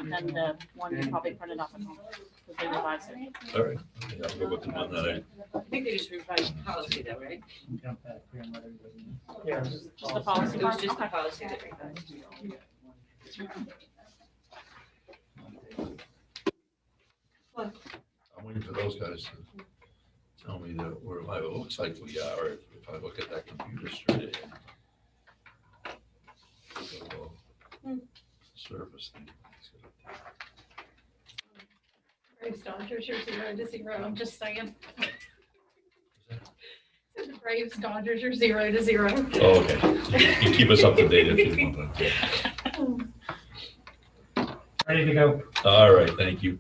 different than the one you probably printed off at home, because they revised it. All right. Okay, I'll go with the one that I think they just revised policy though, right? Yeah. Just the policy It was part? just the Okay. policy that revised. I'm waiting for those guys to tell me that we're live. It looks like we are, if I look at that computer straight. Service thing. Braves Dodgers, you're 0-0. I'm just saying. The Braves Dodgers are 0-0. Oh, okay. You keep us up to date if you want. Ready to go. All right, thank you.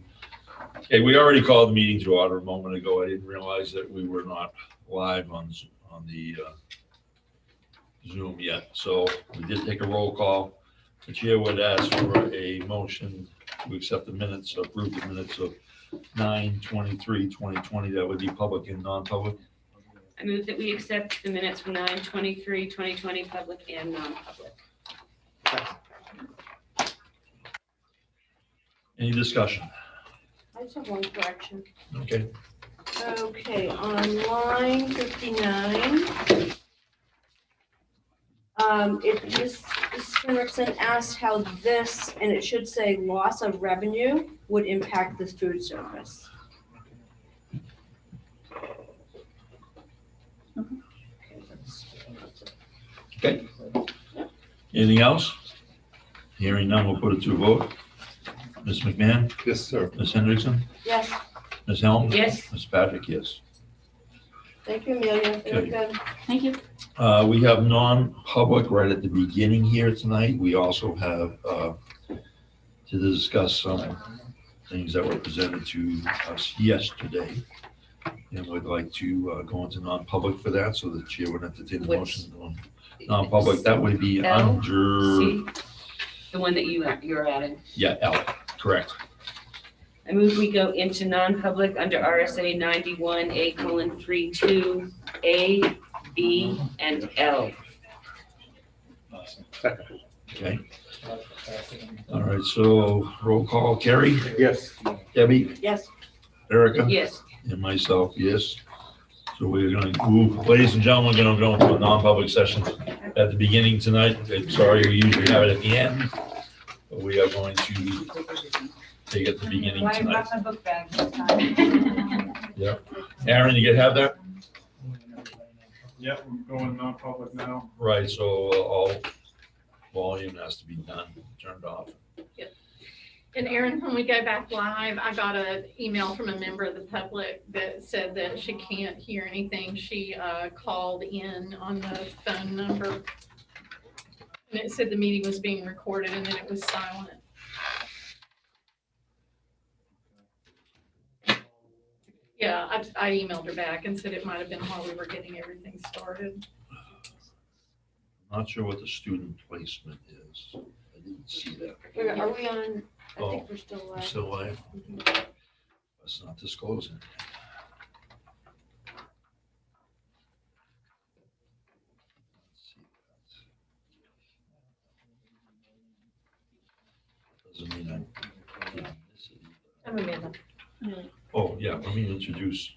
Okay, we already called the meeting to order a moment ago. I didn't realize that we were not live on the Zoom yet. So we did take a roll call. The chair would ask for a motion to accept the minutes, approve the minutes of 9/23/2020. That would be public and non-public. I move that we accept the minutes from 9/23/2020, public and non-public. Any discussion? I just have one correction. Okay. Okay, on line 59, if Ms. Henriksen asked how this, and it should say loss of revenue, would impact the food service. Okay. Anything else? Hearing none, we'll put it to a vote. Ms. McMahon? Yes, sir. Ms. Hendrickson? Yes, Ms. Helm? Yes. Ms. Patrick, yes. thank you, Amelia. Very Okay. good. Thank you. We have non-public right at the beginning here tonight. We also have to discuss some things that were presented to us yesterday. And we'd like to go into non-public for that, so the chair would entertain the Which- motion on non-public. That would be L, under, See, the one that you're adding. yeah, L, correct. I move we go into non-public under RSA 91A:32, A, B, and L. Second. Okay. All right, so roll call. Carrie? Yes. Debbie? Yes, Erica? Yes. And myself, yes. So we're going to move, ladies and gentlemen, we're going to go into a non-public session at the beginning tonight. Sorry, we usually have it at the end, but we are going to take it at the beginning tonight. my book bag. Yeah. Aaron, you have that? Yep, we're going non-public now. Right, so all volume has to be turned off. And Erin, when we go back live, I got an email from a member of the public that said that she can't hear anything. She called in on the phone number. And it said the meeting was being recorded and then it was silent. Yeah, I emailed her back and said it might have been while we were getting everything started. Not sure what the student placement is. I didn't see that. are we on, I Oh. think we're still We're live. still live? Let's not disclose it. Doesn't mean I didn't miss it either. I'm Amanda. Oh, yeah, let me introduce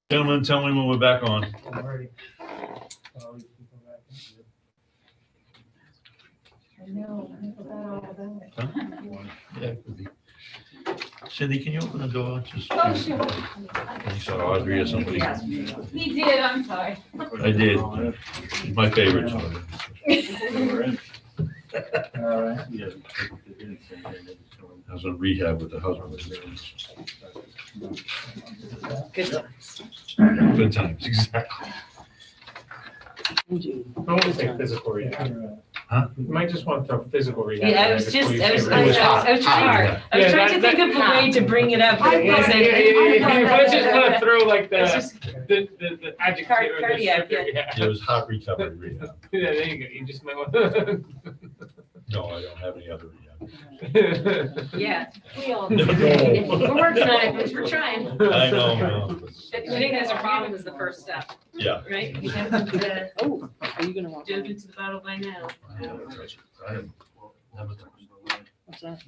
Gentlemen, tell me when we're back on. I'm ready. Well, we can go back into it. I know, I forgot all about it. Huh? Yeah, it could be. Cindy, can you open the door? Just, Oh, sure. I think so, Audrey or somebody. He did, I'm sorry. I did. He's my favorite. so. All right. I was on rehab with the husband. Good times. Good times, exactly. I want to say physical rehab. Huh? You might just want to throw physical rehab. Yeah, I in was there just, before I you was, say I was, rehab. I was trying, I was Yeah, trying to that- think of a way to bring it up, but it Yeah, wasn't. you might just want to throw like It's the, just the adjective or the Cardiac, descriptor, yeah. It was hot recovery rehab. Yeah, there you go, you just might want to. No, I don't have any other rehab. Yeah, We all. No. we're working on it, but we're trying. I know. I think that's a problem is the first step, Yeah. right? You have to Oh, are you gonna walk? dove into the battle by now. I haven't touched it. I haven't- never touched it. What's that?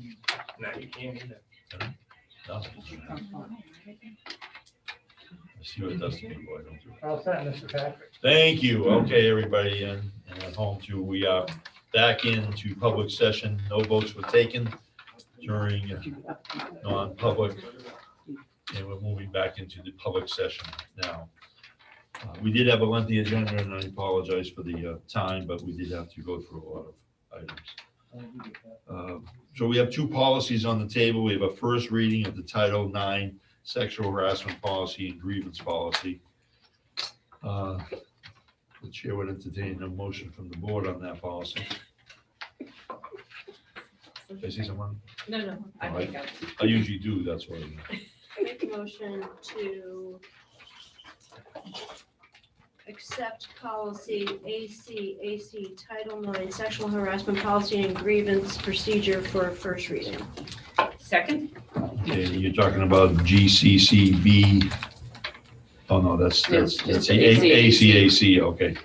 No, you can't either. No. I see what it does to people, I don't do it. All set, Mr. Patrick. Thank you. Okay, everybody, and at home too, we are back into public session. No votes were taken during non-public. And we're moving back into the public session now. We did have a lengthy agenda, and I apologize for the time, but we did have to go through a lot of items. So we have two policies on the table. We have a first reading of the Title IX Sexual Harassment Policy and Grievance Policy. The chair would entertain a motion from the board on that policy. Did I see someone? No, I think I usually do, that's why. Make a motion to accept policy AC Title IX Sexual Harassment Policy and Grievance Procedure for first reading. Second? And you're talking about GCCB. Oh, no, that's No, the just the ACAC. ACAC, okay.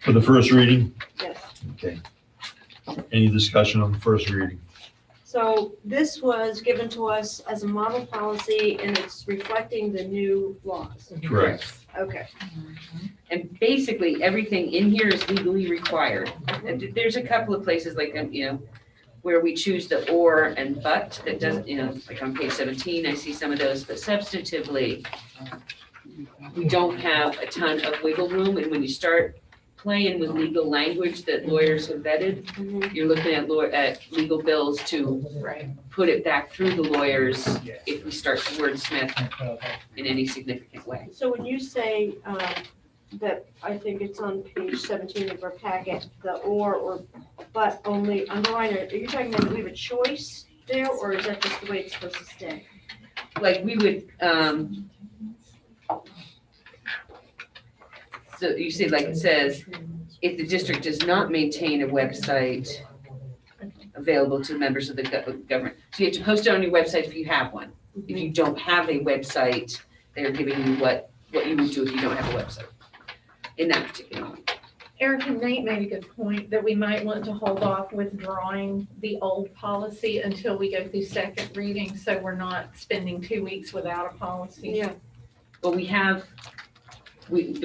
For the first reading? Yes. Okay. Any discussion on the first reading? So this was given to us as a model policy and it's reflecting the new laws. Correct. Okay. And basically, everything in here is legally required. And there's a couple of places like, where we choose the or and but that doesn't, like on page 17, I see some of those, but substantively, we don't have a ton of wiggle room. And when you start playing with legal language that lawyers have vetted, Mhm. you're looking at legal bills to put it back through the lawyers if we start to wordsmith in any significant way. So when you say that, I think it's on page 17 of our packet, the or but only underline, are you talking about we have a choice there, or is that just the way it's supposed to stay? Like we would, so you see, like it says, if the district does not maintain a website available to members of the government, so you have to post it on your website if you have one. If you don't have a website, they're giving you what you would do if you don't have a website in that particular one. Eric and Nate made a good point that we might want to hold off withdrawing the old policy until we go through second reading, so we're not spending 2 weeks without a policy. Yeah. But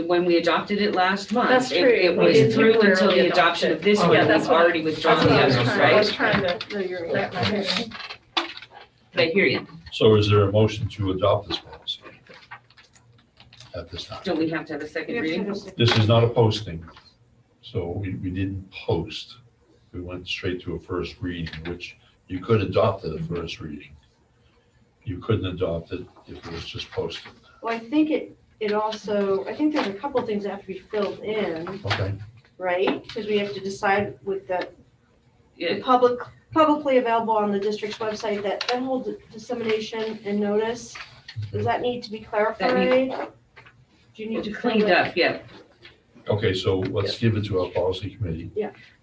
when we adopted it last month, That's true. it We was did through until temporarily the adopt adoption it. of this Oh, one, yeah, that's we've what- already withdrawn That's the what I was others, trying, I was right? trying to No, you're right. wrap my head around. But I hear you. So is there a motion to adopt this policy at this time? Don't we have to have a second We have to reading? have a second- This is not a posting, so we didn't post. We went straight to a first reading, which you could adopt at a first reading. You couldn't adopt it if it was just posted. Well, I think it also, I think there's a couple of things that have to be filled in, Okay. right? Because we have to decide with the Yeah, publicly available on the district's website, that whole dissemination and notice, does that need to be clarified? Do you need to cleaned up, yeah, Okay, so let's give it to our policy committee.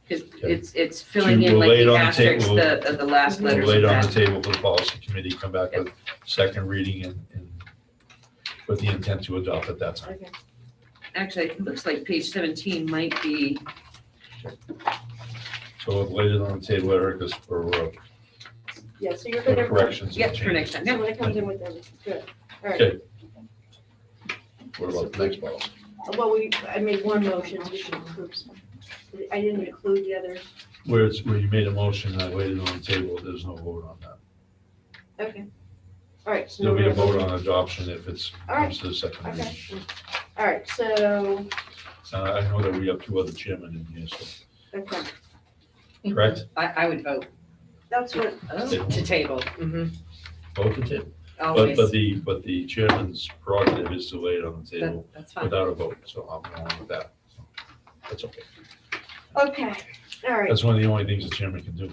because it's filling in We'll like lay it the on the asterisks table. of the last We'll letters lay it of on the that. table for the policy committee, come back with second reading and with the intent to adopt at that time. Okay. Actually, it looks like page 17 might be, So we'll lay it on the table, Eric, is for Yeah, so you're gonna. corrections. and yep, for changes. next time, So yeah. when it comes in with everything, good. All right. Okay. What about the next policy? Well, I made one motion, we should approve some. I didn't include the others. Where you made a motion, I waited on the table, there's no vote on that. Okay. All right. So There'll be a vote resolution. on adoption if it's All right. comes to the second reading. Okay. All right, so, I know that we have two other chairmen in here, so, okay, correct? I would vote that's what, to table. Vote to table. Always. But the chairman's prerogative is to lay it on the table That's fine. without a vote, so I'm going with that. So that's okay. okay, all right. That's one of the only things the chairman can do.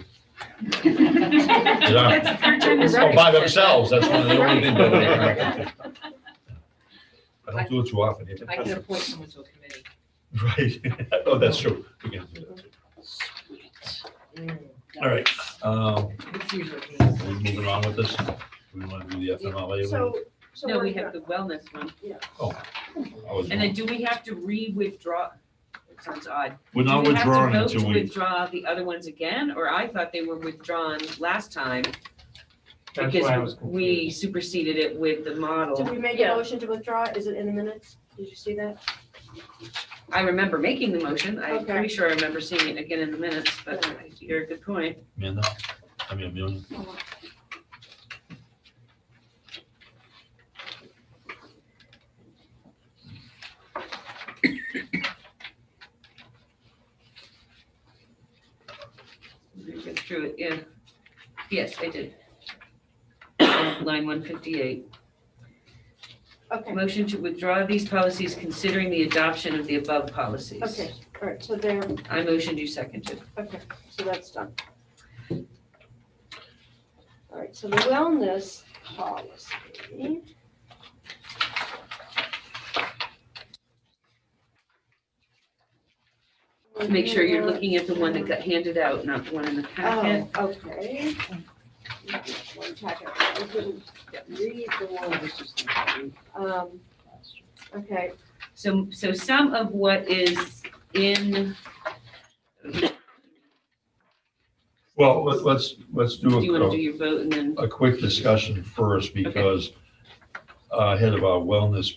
That's the third time the Oh, record by said themselves, that. that's one of the only things that they can do. I don't do it too often either. I can appoint someone to a committee. Right. Oh, that's true. We can do that too. All right. It's usually me. Are we moving on with this? Do we want to do the FMLA? So No, we're we have the wellness one. I was And then wrong. do we have to re-withdraw? It sounds odd. We're not Do we have to withdrawing vote until to we, withdraw the other ones again, or I thought they were withdrawn last time That's why I was because we confused. superseded it with the Did model. we make a Yeah. motion to withdraw? Is it in the minutes? Did you see that? I remember making the motion. I'm Okay. pretty sure I remember seeing it again in the minutes, but you're a good point. Amanda? I mean, Amelia? Get through it, yeah. Yes, I did. Line 158. Okay, Motion to withdraw these policies considering the adoption of the above policies. okay, all right, so there, I motioned, you seconded. okay, so that's done. All right, so the wellness policy. Make sure you're looking at the one that got handed out, not the one in the packet. Oh, okay. One packet. I didn't read the one. Okay, So some of what is in, Well, let's do you want to do do your vote and then, a quick discussion first because head of our wellness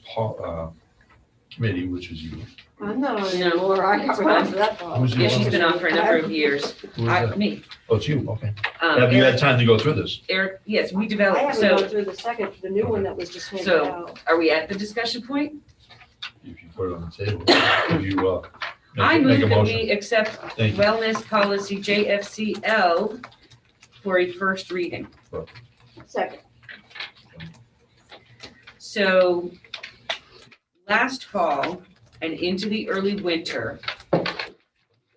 committee, which is you. I'm not on No, anymore, I it's got rid of fine. that Who's policy. the yeah, she's been on for a number of years. Who is that? Me. Oh, it's you, okay. Have you had time to go through this? Eric, yes, we I developed, haven't gone so through the new one that was just handed So- out. are we at the discussion point? If you put it on the table, if you I make move a that motion. we accept Thank you. wellness policy JFCL for a first reading. Second, So last fall and into the early winter,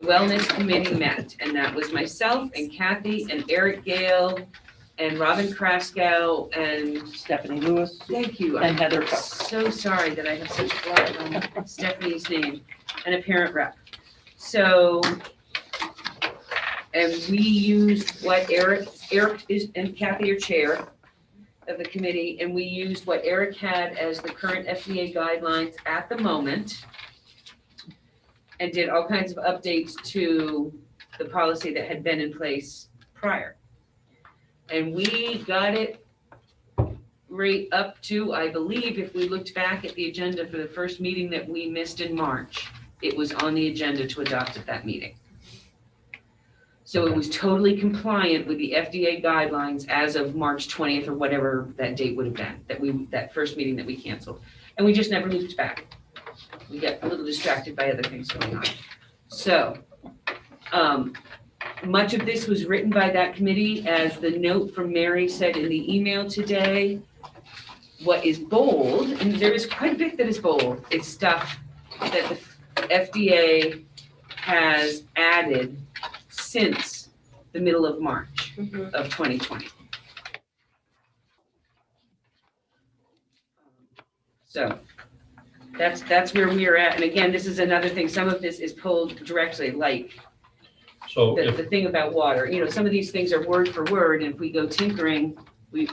Wellness Committee met, and that was myself and Kathy and Eric Gale and Robin Kraskow and Stephanie Lewis thank you. and Heather I'm Cook. so sorry that I have such a block on Stephanie's name and a parent rep. So, and we used what Eric is, and Kathy are chair of the committee, and we used what Eric had as the current FDA guidelines at the moment and did all kinds of updates to the policy that had been in place prior. And we got it right up to, I believe, if we looked back at the agenda for the first meeting that we missed in March, it was on the agenda to adopt at that meeting. So it was totally compliant with the FDA guidelines as of March 20th or whatever that date would have been, that first meeting that we canceled. And we just never looped back. We got a little distracted by other things going on. So, much of this was written by that committee, as the note from Mary said in the email today. What is bold, and there is quite a bit that is bold, is stuff that the FDA has added since the middle of March of 2020. So that's where we are at. And again, this is another thing, some of this is pulled directly, like So the if, thing about water. You know, some of these things are word for word, and if we go tinkering, we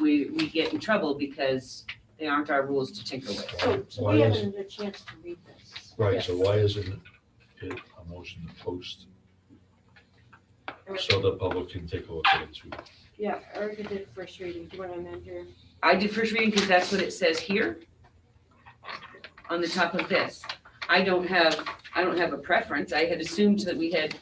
get in trouble because they aren't our rules to tinker with. so Why we is- haven't had a chance to read this. right, so why isn't it a motion to post so the public can take a look at it too? Yeah, Erica did first reading, do you want to amend your? I did first reading because that's what it says here. on the top of this. I don't have a preference. I had assumed that we had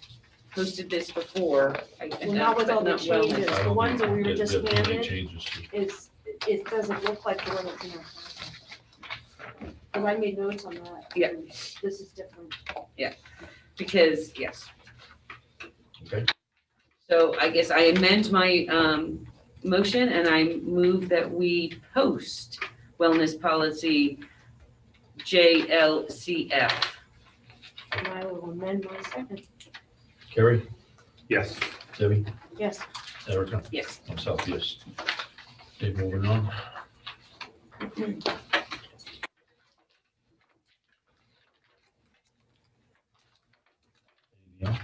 posted this before. Well, not with all the But not well. changes. I The don't ones that we were think just there's been any handed changes to. it doesn't look like the one that's in our file. But I made notes on that. Yeah. and This is different. Because, yes. Okay. So I guess I amend my motion and I move that we post wellness policy JLCF. And I will amend my second. Carrie, Yes. Debbie, Yes. Erica, Yes. myself, yes. Okay, moving on. Yeah,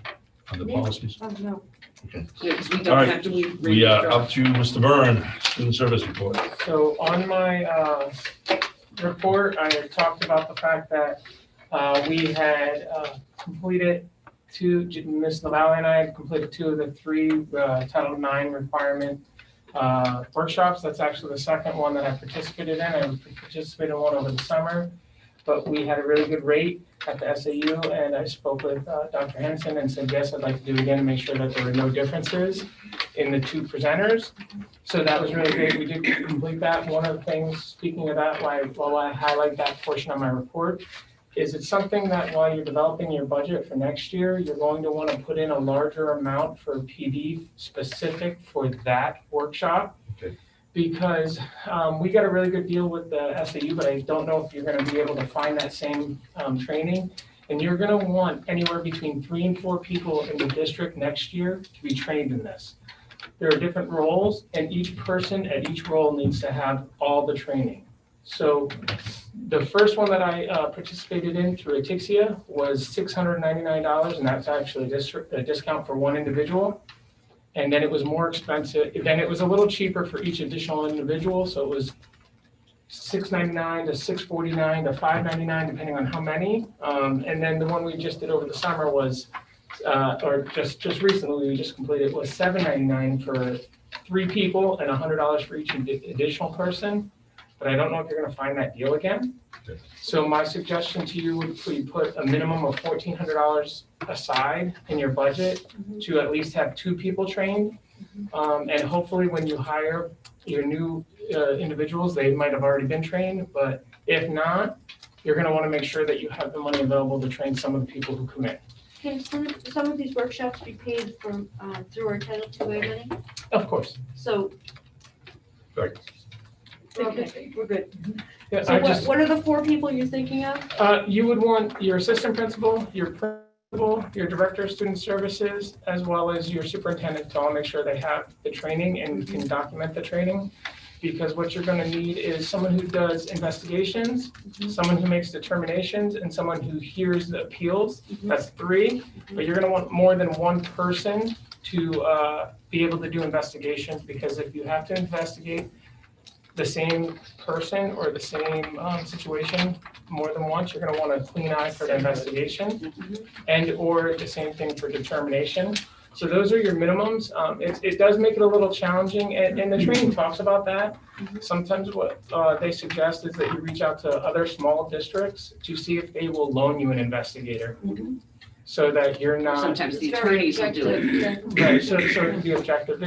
on the policies. Oh, no. Okay. Yeah, 'cause we All don't right, have to. We are up to Mr. Byrne, student service report. So on my report, I talked about the fact that we had completed Ms. LaValle and I had completed 2 of the 3 Title IX requirement workshops. That's actually the second one that I participated in. I participated in one over the summer, but we had a really good rate at the SAU, and I spoke with Dr. Henson and said, yes, I'd like to do it again and make sure that there were no differences in the 2 presenters. So that was really great. We did complete that. One of the things, speaking of that, while I highlight that portion of my report, is it's something that while you're developing your budget for next year, you're going to want to put in a larger amount for PD specific for that workshop. Okay. Because we got a really good deal with the SAU, but I don't know if you're going to be able to find that same training. And you're going to want anywhere between 3 and 4 people in the district next year to be trained in this. There are different roles, and each person at each role needs to have all the training. So the first one that I participated in through Atixia was $699, and that's actually a discount for one individual. And then it was more expensive, then it was a little cheaper for each additional individual, so it was $699 to $649 to $599, depending on how many. And then the one we just did over the summer was, or just recently, we just completed, was $799 for 3 people and $100 for each additional person. But I don't know if you're gonna find that deal again. Okay. So my suggestion to you would be put a minimum of $1,400 aside in your budget to at least have 2 people trained. And hopefully when you hire your new individuals, they might have already been trained, but if not, you're gonna wanna make sure that you have the money available to train some of the people who come in. Can some of these workshops be paid from, through our Title II money? Of course. So. Right. Okay, we're good. Yeah, So I just, what are the 4 people you're thinking of? you would want your assistant principal, your principal, your director of student services, as well as your superintendent to all make sure they have the training and can document the training. Because what you're gonna need is someone who does investigations, someone who makes determinations, and someone who hears the appeals. That's 3, but you're gonna want more than 1 person to be able to do investigations, because if you have to investigate the same person or the same situation more than once, you're gonna want a clean eye for the investigation and or the same thing for determination. So those are your minimums. It does make it a little challenging, and the training talks about that. Sometimes what they suggest is that you reach out to other small districts to see if they will loan you an investigator. So that you're not. Sometimes the attorneys will do it. Right, so it can be objective,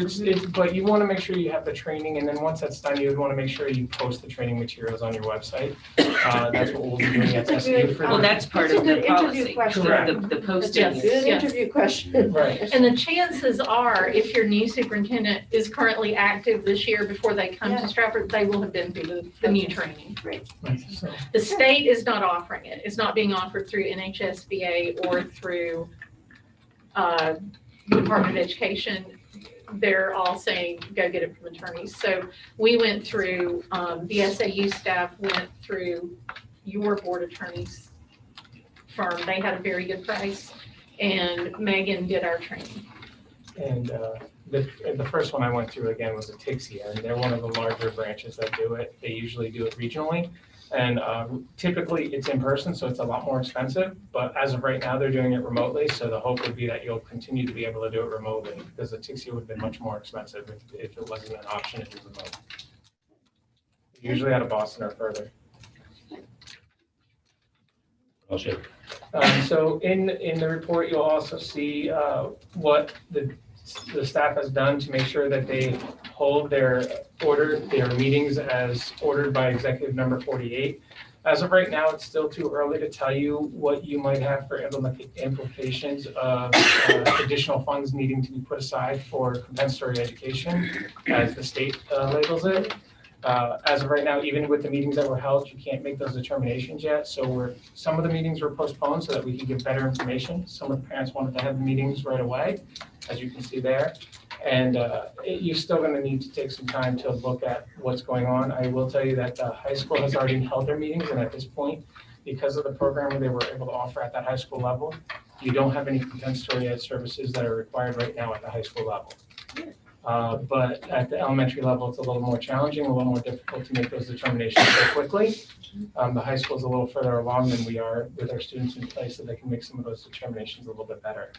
but you wanna make sure you have the training, and then once that's done, you would wanna make sure you post the training materials on your website. That's what we'll be doing at That's a SU good, for Well, the. that's part That's of a the good interview policy. question. Correct. The posting. Yes. Good interview question. Right. And the chances are, if your new superintendent is currently active this year before they come Yeah. to Strafford, they will have been through the new training. Great. Right, so. The state is not offering it. It's not being offered through NHSBA or through Department of Education. They're all saying, go get it from attorneys. So we went through, the SAU staff went through your board attorney's firm. They had a very good price, and Megan did our training. And the first one I went through again was Atixia, and they're one of the larger branches that do it. They usually do it regionally. And typically it's in person, so it's a lot more expensive, but as of right now, they're doing it remotely. So the hope would be that you'll continue to be able to do it remotely, because Atixia would have been much more expensive if it wasn't an option to do remote. Usually out of Boston or further. I'll say, So in the report, you'll also see what the staff has done to make sure that they hold their meetings as ordered by executive number 48. As of right now, it's still too early to tell you what you might have for implications of additional funds needing to be put aside for compensatory education, as the state labels it. As of right now, even with the meetings that were held, you can't make those determinations yet. So some of the meetings were postponed so that we could give better information. Some of the parents wanted to have the meetings right away, as you can see there. And you're still going to need to take some time to look at what's going on. I will tell you that the high school has already held their meetings, and at this point, because of the program they were able to offer at that high school level, you don't have any compensatory ed services that are required right now at the high school level. But at the elementary level, it's a little more challenging, a little more difficult to make those determinations very quickly. The high school is a little further along than we are with our students in place, so they can make some of those determinations a little bit better.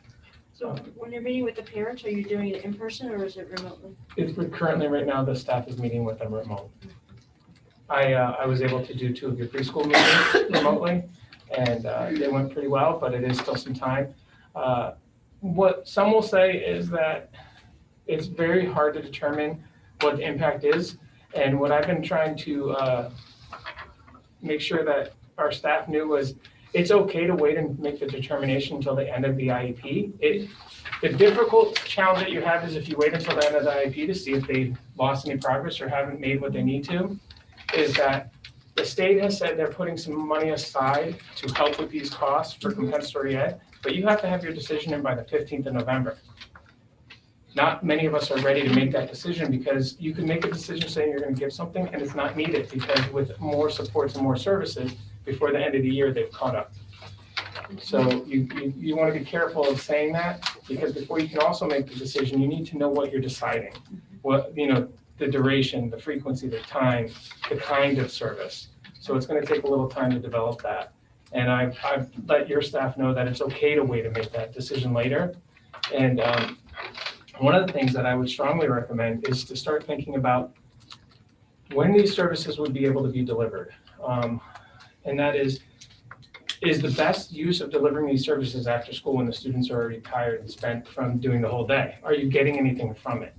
So when you're meeting with the parents, are you doing it in person or is it remotely? Currently, right now, the staff is meeting with them remote. I was able to do 2 of your preschool meetings remotely, and they went pretty well, but it is still some time. What some will say is that it's very hard to determine what the impact is, and what I've been trying to make sure that our staff knew was it's okay to wait and make the determination until the end of the IEP. The difficult challenge that you have is if you wait until the end of the IEP to see if they lost any progress or haven't made what they need to, is that the state has said they're putting some money aside to help with these costs for compensatory ed, but you have to have your decision in by the 15th of November. Not many of us are ready to make that decision because you can make a decision saying you're going to give something and it's not needed because with more supports and more services, before the end of the year, they've caught up. So you want to be careful of saying that because before you can also make the decision, you need to know what you're deciding. What, the duration, the frequency, the time, the kind of service. So it's going to take a little time to develop that. And I've let your staff know that it's okay to wait and make that decision later. And one of the things that I would strongly recommend is to start thinking about when these services would be able to be delivered. And that is the best use of delivering these services after school when the students are already tired and spent from doing the whole day? Are you getting anything from it?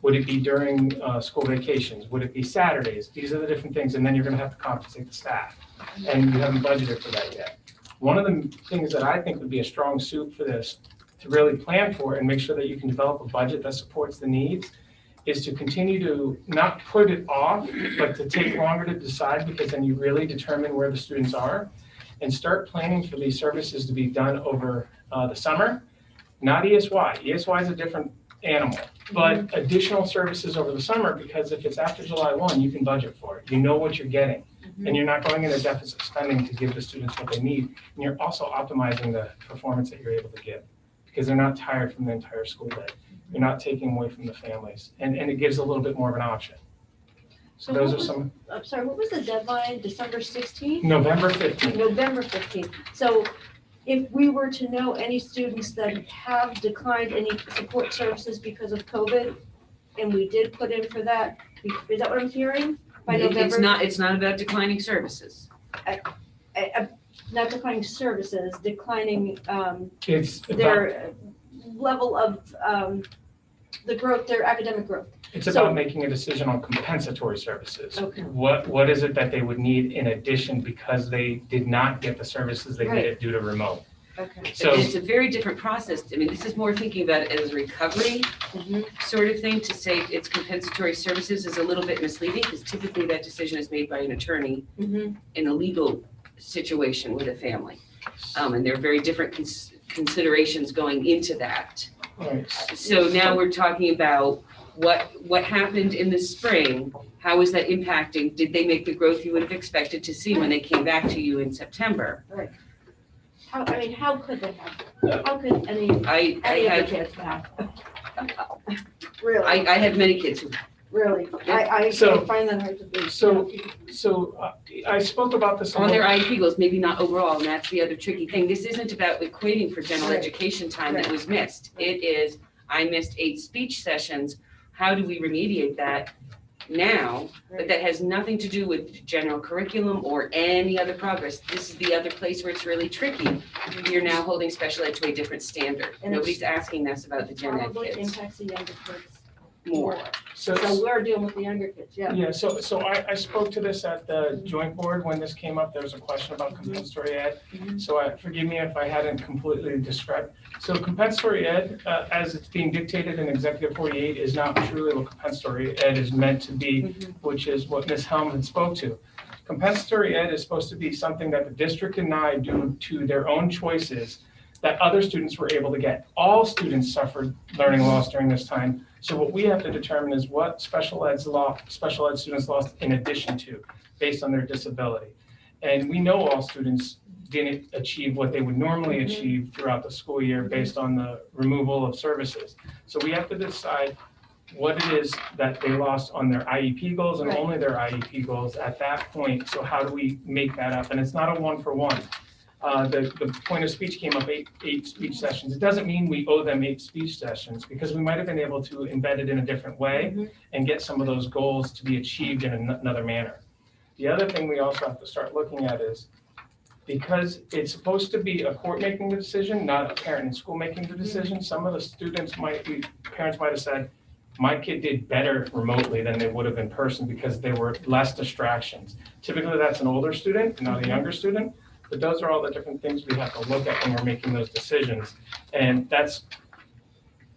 Would it be during school vacations? Would it be Saturdays? These are the different things, and then you're going to have to compensate the staff, and you haven't budgeted for that yet. One of the things that I think would be a strong suit for this to really plan for and make sure that you can develop a budget that supports the needs is to continue to not put it off, but to take longer to decide because then you really determine where the students are and start planning for these services to be done over the summer, not ESY. ESY is a different animal, but additional services over the summer because if it's after July 1, you can budget for it. You know what you're getting and you're not going into deficit spending to give the students what they need. And you're also optimizing the performance that you're able to give because they're not tired from the entire school day. You're not taking away from the families, and it gives a little bit more of an option. So those are some. I'm sorry, what was the deadline? December 16th? November 15th. November 15th. So if we were to know any students that have declined any support services because of COVID, and we did put in for that, is that what I'm hearing? By November? It's not about declining services. Not declining services, declining It's their level of the growth, their academic growth. It's about making a decision on compensatory services. Okay. What is it that they would need in addition because they did not get the services they needed due to remote? Okay. So it's a very different process. I mean, this is more thinking about it as a recovery sort of thing. To say it's compensatory services is a little bit misleading because typically that decision is made by an attorney in a legal situation with a family. And there are very different considerations going into that. Right. So now we're talking about what happened in the spring. How is that impacting? Did they make the growth you would have expected to see when they came back to you in September? Right. How could they have? How could any of I the had kids have? Really? I had many kids who Really? I So- find that hard to believe. So I spoke about this. on their IEP goals, maybe not overall, and that's the other tricky thing. This isn't about equating for general Right. education time that Right. was missed. It is, I missed 8 speech sessions. How do we remediate that now, but that has nothing to do with general curriculum or any other progress. This is the other place where it's really tricky. You're now holding special ed to a different standard. And Nobody's asking us about the gen ed Probably kids impacts the younger kids more. So we're dealing with the younger kids, yeah. Yeah, so I spoke to this at the joint board when this came up. There was a question about compensatory ed. So forgive me if I hadn't completely described. So compensatory ed, as it's being dictated in Executive 48, is not truly what compensatory ed is meant to be, which is what Ms. Hellman spoke to. Compensatory ed is supposed to be something that the district denied due to their own choices that other students were able to get. All students suffered learning loss during this time. So what we have to determine is what special ed students lost in addition to, based on their disability. And we know all students didn't achieve what they would normally achieve throughout the school year based on the removal of services. So we have to decide what it is that they lost on their IEP goals and only their IEP goals at that point. So how do we make that up? And it's not a one-for-one. The point of speech came up, eight speech sessions. It doesn't mean we owe them 8 speech sessions because we might have been able to embed it in a different way and get some of those goals to be achieved in another manner. The other thing we also have to start looking at is, because it's supposed to be a court making the decision, not a parent in school making the decision, some of the parents might have said, my kid did better remotely than they would have in person because there were less distractions. Typically that's an older student, not a younger student. But those are all the different things we have to look at when we're making those decisions. And that's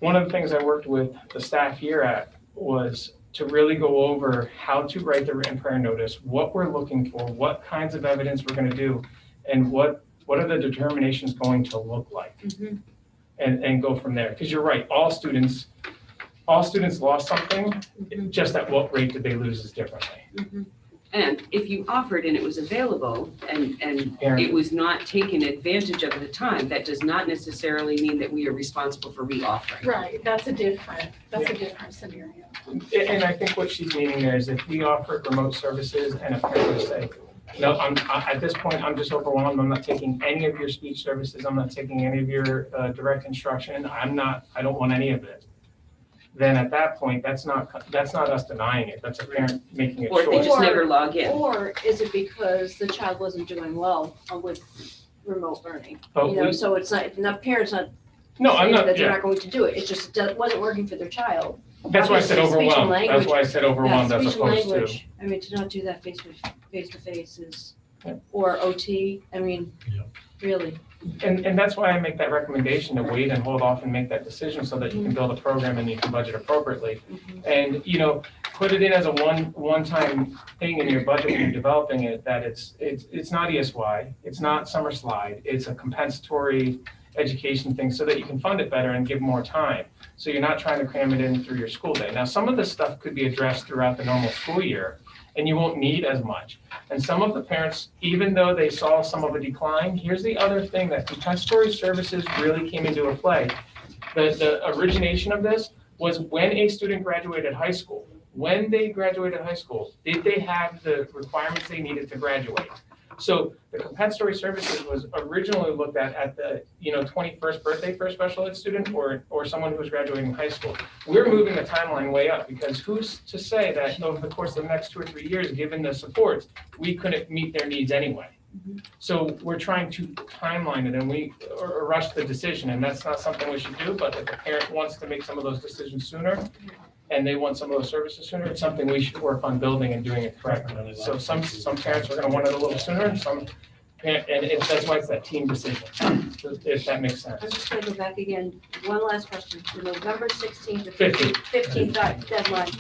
one of the things I worked with the staff here at, was to really go over how to write the written prayer notice, what we're looking for, what kinds of evidence we're going to do, and what are the determinations going to look like, and go from there. Because you're right, all students lost something, just at what rate did they lose is differently. And if you offered and it was available and it was not taken advantage of at the time, that does not necessarily mean that we are responsible for re-offering. Right, that's a different scenario. And I think what she's meaning there is if we offer remote services and a parent would say, no, at this point, I'm just overwhelmed. I'm not taking any of your speech services. I'm not taking any of your direct instruction. I don't want any of it. Then at that point, that's not us denying it. That's a parent making a choice. Or they just never log in. Or is it because the child wasn't doing well with remote learning? But So it's not, parents not no, I'm saying not. that they're not going to do it. It just wasn't working for their child. That's why I said Obviously, speech and overwhelmed. That's language- why I said overwhelmed as Speech and opposed to. language, I mean, to not do that face to face is, Yeah. or OT, I mean, really. And that's why I make that recommendation to wait and hold off and make that decision so that you can build a program and you can budget appropriately. And, put it in as a one-time thing in your budget when you're developing it, that it's not ESY, it's not summer slide, it's a compensatory education thing so that you can fund it better and give more time. So you're not trying to cram it in through your school day. Now, some of this stuff could be addressed throughout the normal school year and you won't need as much. And some of the parents, even though they saw some of a decline, here's the other thing that compensatory services really came into play. The origination of this was when a student graduated high school. When they graduated high school, did they have the requirements they needed to graduate? So the compensatory services was originally looked at the 21st birthday for a special ed student or someone who was graduating high school. We're moving the timeline way up because who's to say that over the course of the next 2 or 3 years, given the supports, we couldn't meet their needs anyway. So we're trying to timeline it and or rush the decision, and that's not something we should do. But if the parent wants to make some of those decisions sooner, and they want some of those services sooner, it's something we should work on building and doing it correctly. So some parents are going to want it a little sooner, and that's why it's that team decision, if that makes sense. I'm just gonna go back again, one last question, the November 16th to 15th. 15th deadline.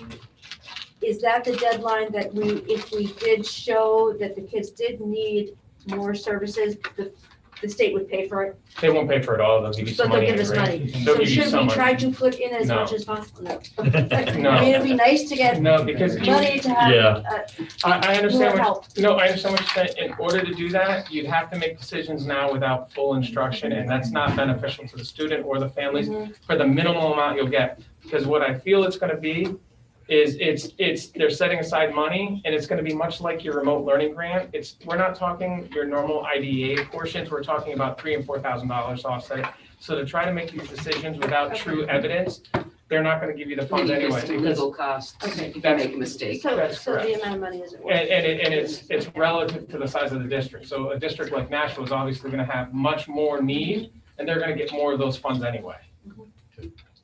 Is that the deadline that if we did show that the kids did need more services, the state would pay for it? They won't pay for it all, they'll give you So some they'll money. give us money. They'll So give you should some we money. try to put in as No. much as possible? No. No. I mean, it'd be nice to get No, because money to have I understand more what, help. I understand what you're saying. In order to do that, you'd have to make decisions now without full instruction, and that's not beneficial to the student or the families for the minimal amount you'll get. Because what I feel it's gonna be is they're setting aside money, and it's gonna be much like your remote learning grant. We're not talking your normal IDEA portions, we're talking about $3,000 and $4,000 to offset it. So to try to make these decisions without true evidence, they're not gonna give you the funds Maybe anyway. there's some Because legal costs Okay. if you make a mistake. So, That's so the correct. amount of money isn't worth And it. it's relative to the size of the district. So a district like Nashville is obviously gonna have much more need, and they're gonna get more of those funds anyway.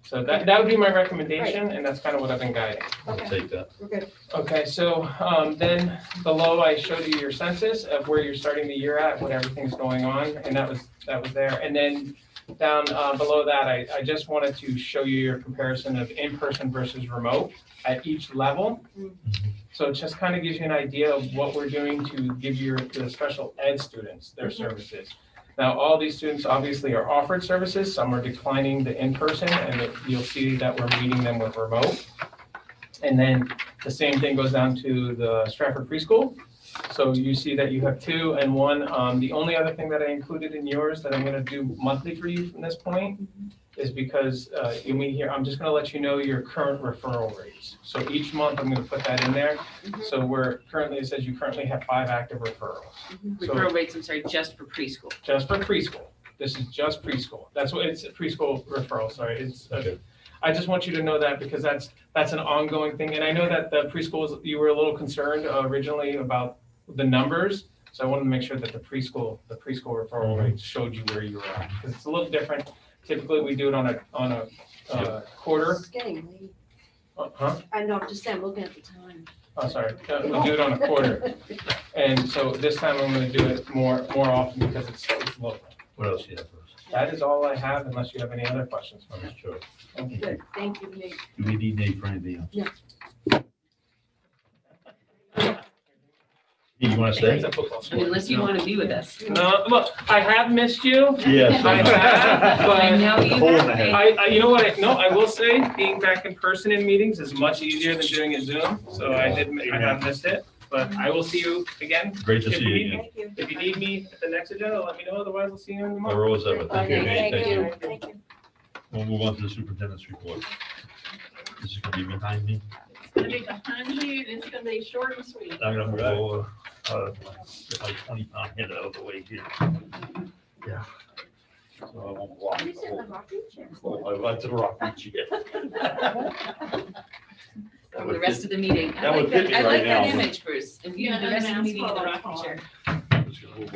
So that would be my recommendation, and that's kind of what I've been guiding. I'll Okay. take that. We're good. Okay, so then below I showed you your census of where you're starting the year at, what everything's going on, and that was there. And then down below that, I just wanted to show you your comparison of in-person versus remote at each level. So it just kind of gives you an idea of what we're doing to give the special ed students their services. Now, all these students obviously are offered services. Some are declining the in-person, and you'll see that we're meeting them with remote. And then the same thing goes down to the Strafford preschool. So you see that you have 2 and 1. The only other thing that I included in yours that I'm going to do monthly for you from this point is because I'm just going to let you know your current referral rates. So each month I'm going to put that in there. So it says you currently have 5 active referrals. So Referral rates, I'm sorry, just for preschool. just for preschool. This is just preschool. That's what it's a preschool referral. Sorry, Okay. I just want you to know that because that's an ongoing thing. And I know that the preschools, you were a little concerned originally about the numbers. So I wanted to make sure that the preschool referral rates showed you where you were at, because it's a little different. Typically, we do it on a quarter. It's getting late. Huh? I know, I'm just saying, looking at the time. Oh, sorry. We'll do it on a quarter. And so this time I'm going to do it more often because it's local. What else do you have for us? That is all I have, unless you have any other questions. I'm sure. Good, thank you, Nate. Do we need Nate for anything else? You want to It's stay? a football sport. Unless you want to be with us. No, look, I have missed you. Yes. I have, but I know you Hole in have the head. faith. you know what, I will say, being back in person in meetings is much easier than doing it Zoom, so I have missed it, but I will see you again. Great to If see you you need again. Thank you. If you need me at the next agenda, let me know, otherwise I'll see you in the month. Our always ever. Thank you, Okay, Nate. thank you, Thank you. thank you. We'll move on to the superintendent's report. This is gonna be behind me. It's gonna be behind you, and it's gonna be short and sweet. I'm gonna move get my 20-pound head out of the way here. Yeah. So I won't block. You sit in the rocking chair. Oh, I went to the rocking chair. For the rest of the meeting. I That like would fit me I like right that now, but- image, Bruce. And you, Yeah, the rest of the meeting in the unmask rocking chair.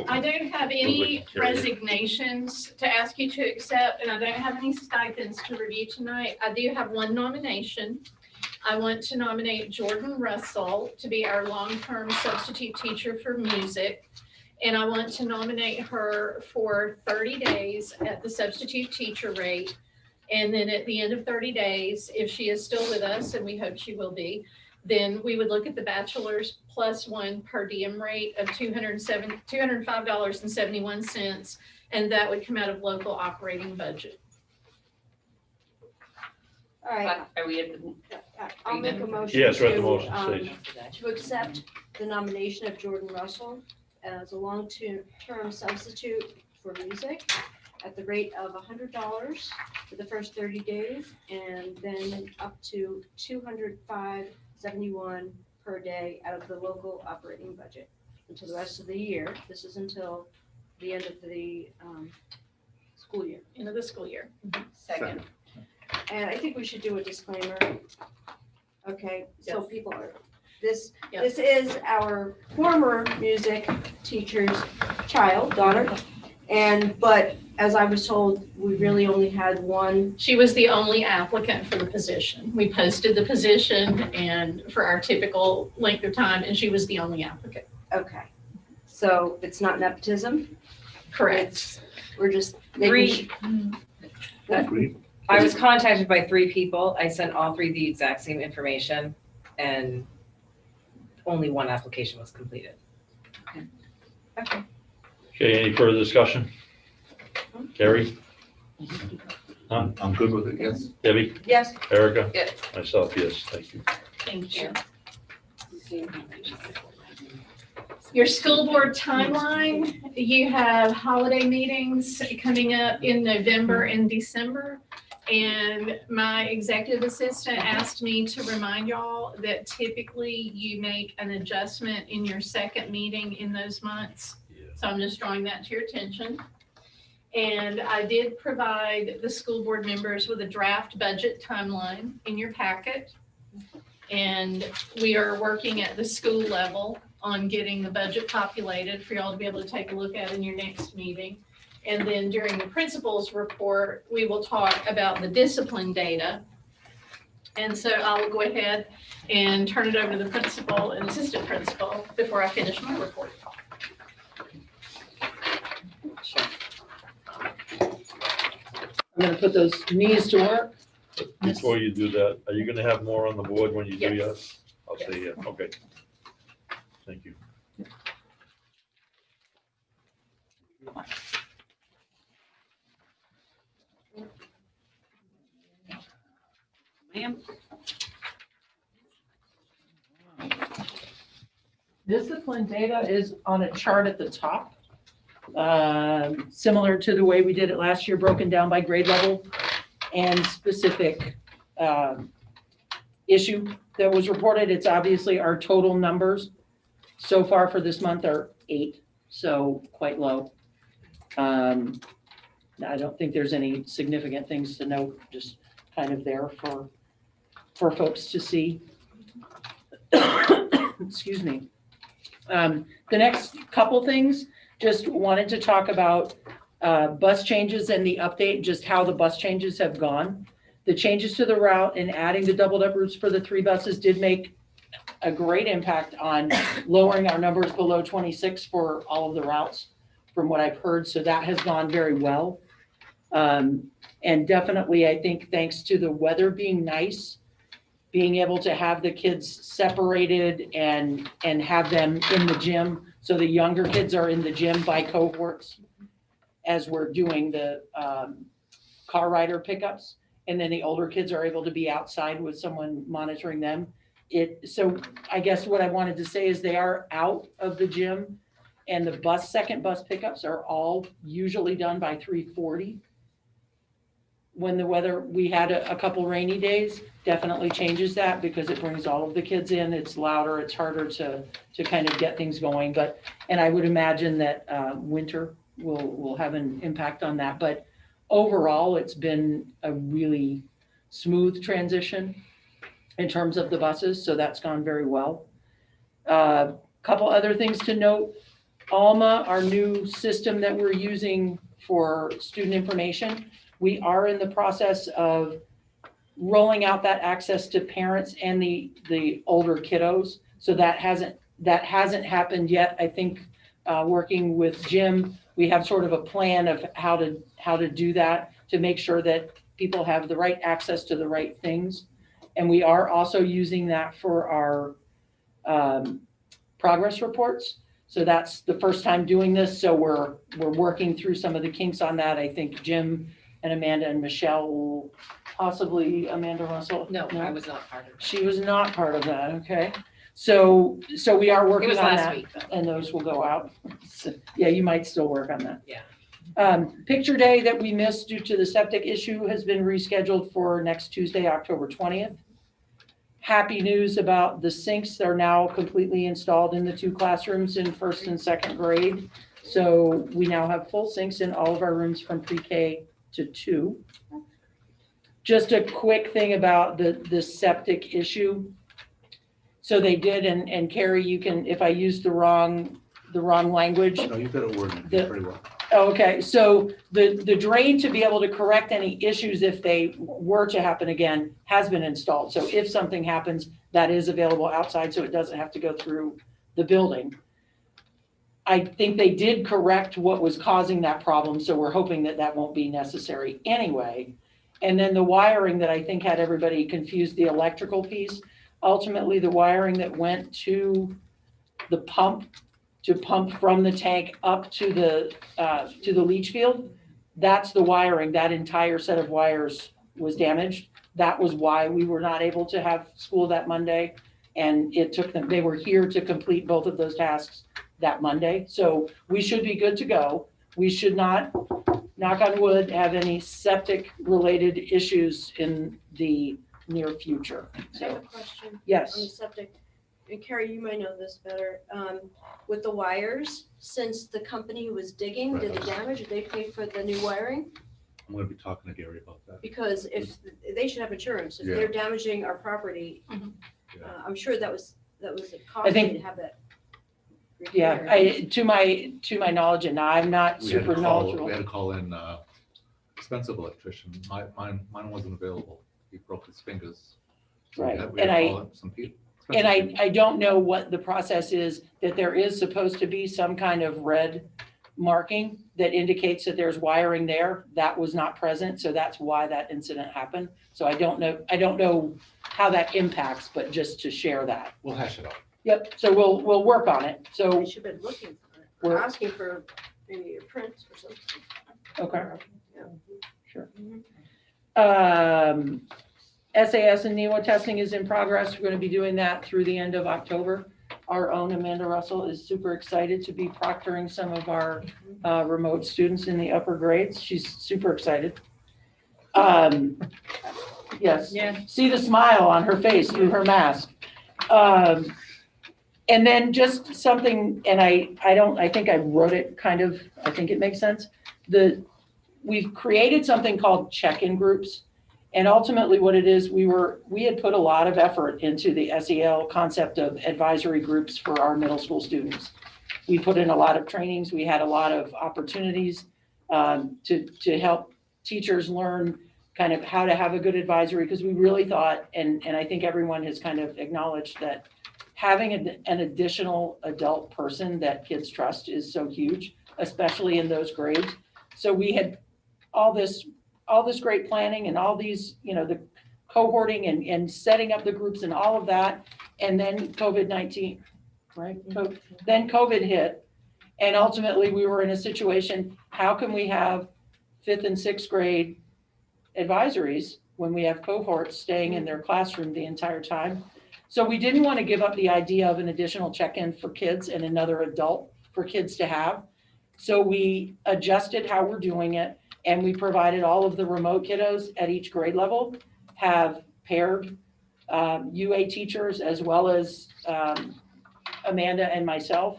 I don't have any resignations to ask you to accept, and I don't have any stipends to review tonight. I do have one nomination. I want to nominate Jordan Russell to be our long-term substitute teacher for music. And I want to nominate her for 30 days at the substitute teacher rate. And then at the end of 30 days, if she is still with us, and we hope she will be, then we would look at the bachelor's +1 per diem rate of $205.71, and that would come out of local operating budget. All right, Are we at the, I'll make a motion Yes, we're at the motion to, stage. to accept the nomination of Jordan Russell as a long-term substitute for music at the rate of $100 for the first 30 days, and then up to $205.71 per day out of the local operating budget until the rest of the year. This is until the end of the school year. End of the school year. second? And I think we should do a disclaimer. Okay, so Yes. people are, this Yes. is our former music teacher's daughter. But as I was told, we really only had one. She was the only applicant for the position. We posted the position and for our typical length of time, and she was the only applicant. Okay, so it's not nepotism? Correct. We're just Three. making. I was contacted by 3 people. I sent all 3 the exact same information, and only 1 application was completed. Okay. Okay, any further discussion? Carrie? I'm good with it, yes. Debbie? Yes. Erica? Yes. Myself, yes, thank you. Thank you. Your school board timeline, you have holiday meetings coming up in November and December. And my executive assistant asked me to remind y'all that typically you make an adjustment in your second meeting in those months. So I'm just drawing that to your attention. And I did provide the school board members with a draft budget timeline in your packet. And we are working at the school level on getting the budget populated for y'all to be able to take a look at in your next meeting. And then during the principal's report, we will talk about the discipline data. And so I will go ahead and turn it over to the principal and assistant principal before I finish my report. I'm gonna put those knees to work. Before you do that, are you gonna have more on the board when you do Yes. yours? I'll say yeah, okay. Thank you. Ma'am? Discipline data is on a chart at the top. Similar to the way we did it last year, broken down by grade level and specific issue that was reported. It's obviously our total numbers so far for this month are 8, so quite low. I don't think there's any significant things to note, just kind of there for folks to see. Excuse me. The next couple things, just wanted to talk about bus changes and the update, just how the bus changes have gone. The changes to the route and adding the doubled up routes for the 3 buses did make a great impact on lowering our numbers below 26 for all of the routes from what I've heard. So that has gone very well. And definitely, I think thanks to the weather being nice, being able to have the kids separated and have them in the gym. So the younger kids are in the gym by cohorts as we're doing the car rider pickups. And then the older kids are able to be outside with someone monitoring them. So I guess what I wanted to say is they are out of the gym, and the second bus pickups are all usually done by 3:40. When the weather, we had a couple rainy days, definitely changes that because it brings all of the kids in. It's louder, it's harder to kind of get things going. And I would imagine that winter will have an impact on that. But overall, it's been a really smooth transition in terms of the buses, so that's gone very well. Couple other things to note. Alma, our new system that we're using for student information, we are in the process of rolling out that access to parents and the older kiddos. So that hasn't happened yet. I think working with Jim, we have sort of a plan of how to do that to make sure that people have the right access to the right things. And we are also using that for our progress reports. So that's the first time doing this. So we're working through some of the kinks on that. I think Jim and Amanda and Michelle will possibly, Amanda Russell? No, I was not part of it. She was not part of that, okay. So we are It working was on last that. week, though. And those will go out. So, yeah, you might still work on that. Yeah. Picture day that we missed due to the septic issue has been rescheduled for next Tuesday, October 20th. Happy news about the sinks. They're now completely installed in the 2 classrooms in 1st and 2nd grade. So we now have full sinks in all of our rooms from pre-K to 2. Just a quick thing about the septic issue. So they did, and Carrie, you can, if I use the wrong language. No, you've got it worded pretty well. Okay, so the drain to be able to correct any issues if they were to happen again has been installed. So if something happens, that is available outside, so it doesn't have to go through the building. I think they did correct what was causing that problem, so we're hoping that that won't be necessary anyway. And then the wiring that I think had everybody confused, the electrical piece, ultimately the wiring that went to the pump, to pump from the tank up to the leach field, that's the wiring. That entire set of wires was damaged. That was why we were not able to have school that Monday. And it took them, they were here to complete both of those tasks that Monday. So we should be good to go. We should not, knock on wood, have any septic related issues in the near future. I have a question on the Yes, septic. and Carrie, you might know this better, with the wires, since the company who was digging did the damage, did they pay for the new wiring? I'm gonna be talking to Gary about that. Because if, they should have insurance, if they're damaging our property, Yeah. I'm sure that was a I costly think- to have that. Yeah, repaired. to my knowledge, and I'm not We had super to call, knowledgeable. we had to call in, expensive electrician. Mine wasn't available. He broke his fingers. So we Right, had- we and had to I- call in some people. And I don't know what the process is, that there is supposed to be some kind of red marking that indicates that there's wiring there. That was not present, so that's why that incident happened. So I don't know how that impacts, but just to share that. We'll hash it out. Yep, so we'll work on it. So, They should have been looking for it, or We're- asking for maybe a print or something. okay. Yeah. Sure. SAS and NEWA testing is in progress. We're going to be doing that through the end of October. Our own Amanda Russell is super excited to be proctoring some of our remote students in the upper grades. She's super excited. Yes. Yeah. See the smile on her face through her mask. And then just something, and I think I wrote it kind of, I think it makes sense. We've created something called check-in groups. And ultimately what it is, we had put a lot of effort into the SEL concept of advisory groups for our middle school students. We put in a lot of trainings. We had a lot of opportunities to help teachers learn kind of how to have a good advisory, because we really thought, and I think everyone has kind of acknowledged that having an additional adult person that kids trust is so huge, especially in those grades. So we had all this great planning and all these, the cohorting and setting up the groups and all of that. And then COVID-19, right? Then COVID hit. And ultimately we were in a situation, how can we have 5th and 6th grade advisories when we have cohorts staying in their classroom the entire time? So we didn't want to give up the idea of an additional check-in for kids and another adult for kids to have. So we adjusted how we're doing it, and we provided all of the remote kiddos at each grade level have paired UA teachers, as well as Amanda and myself.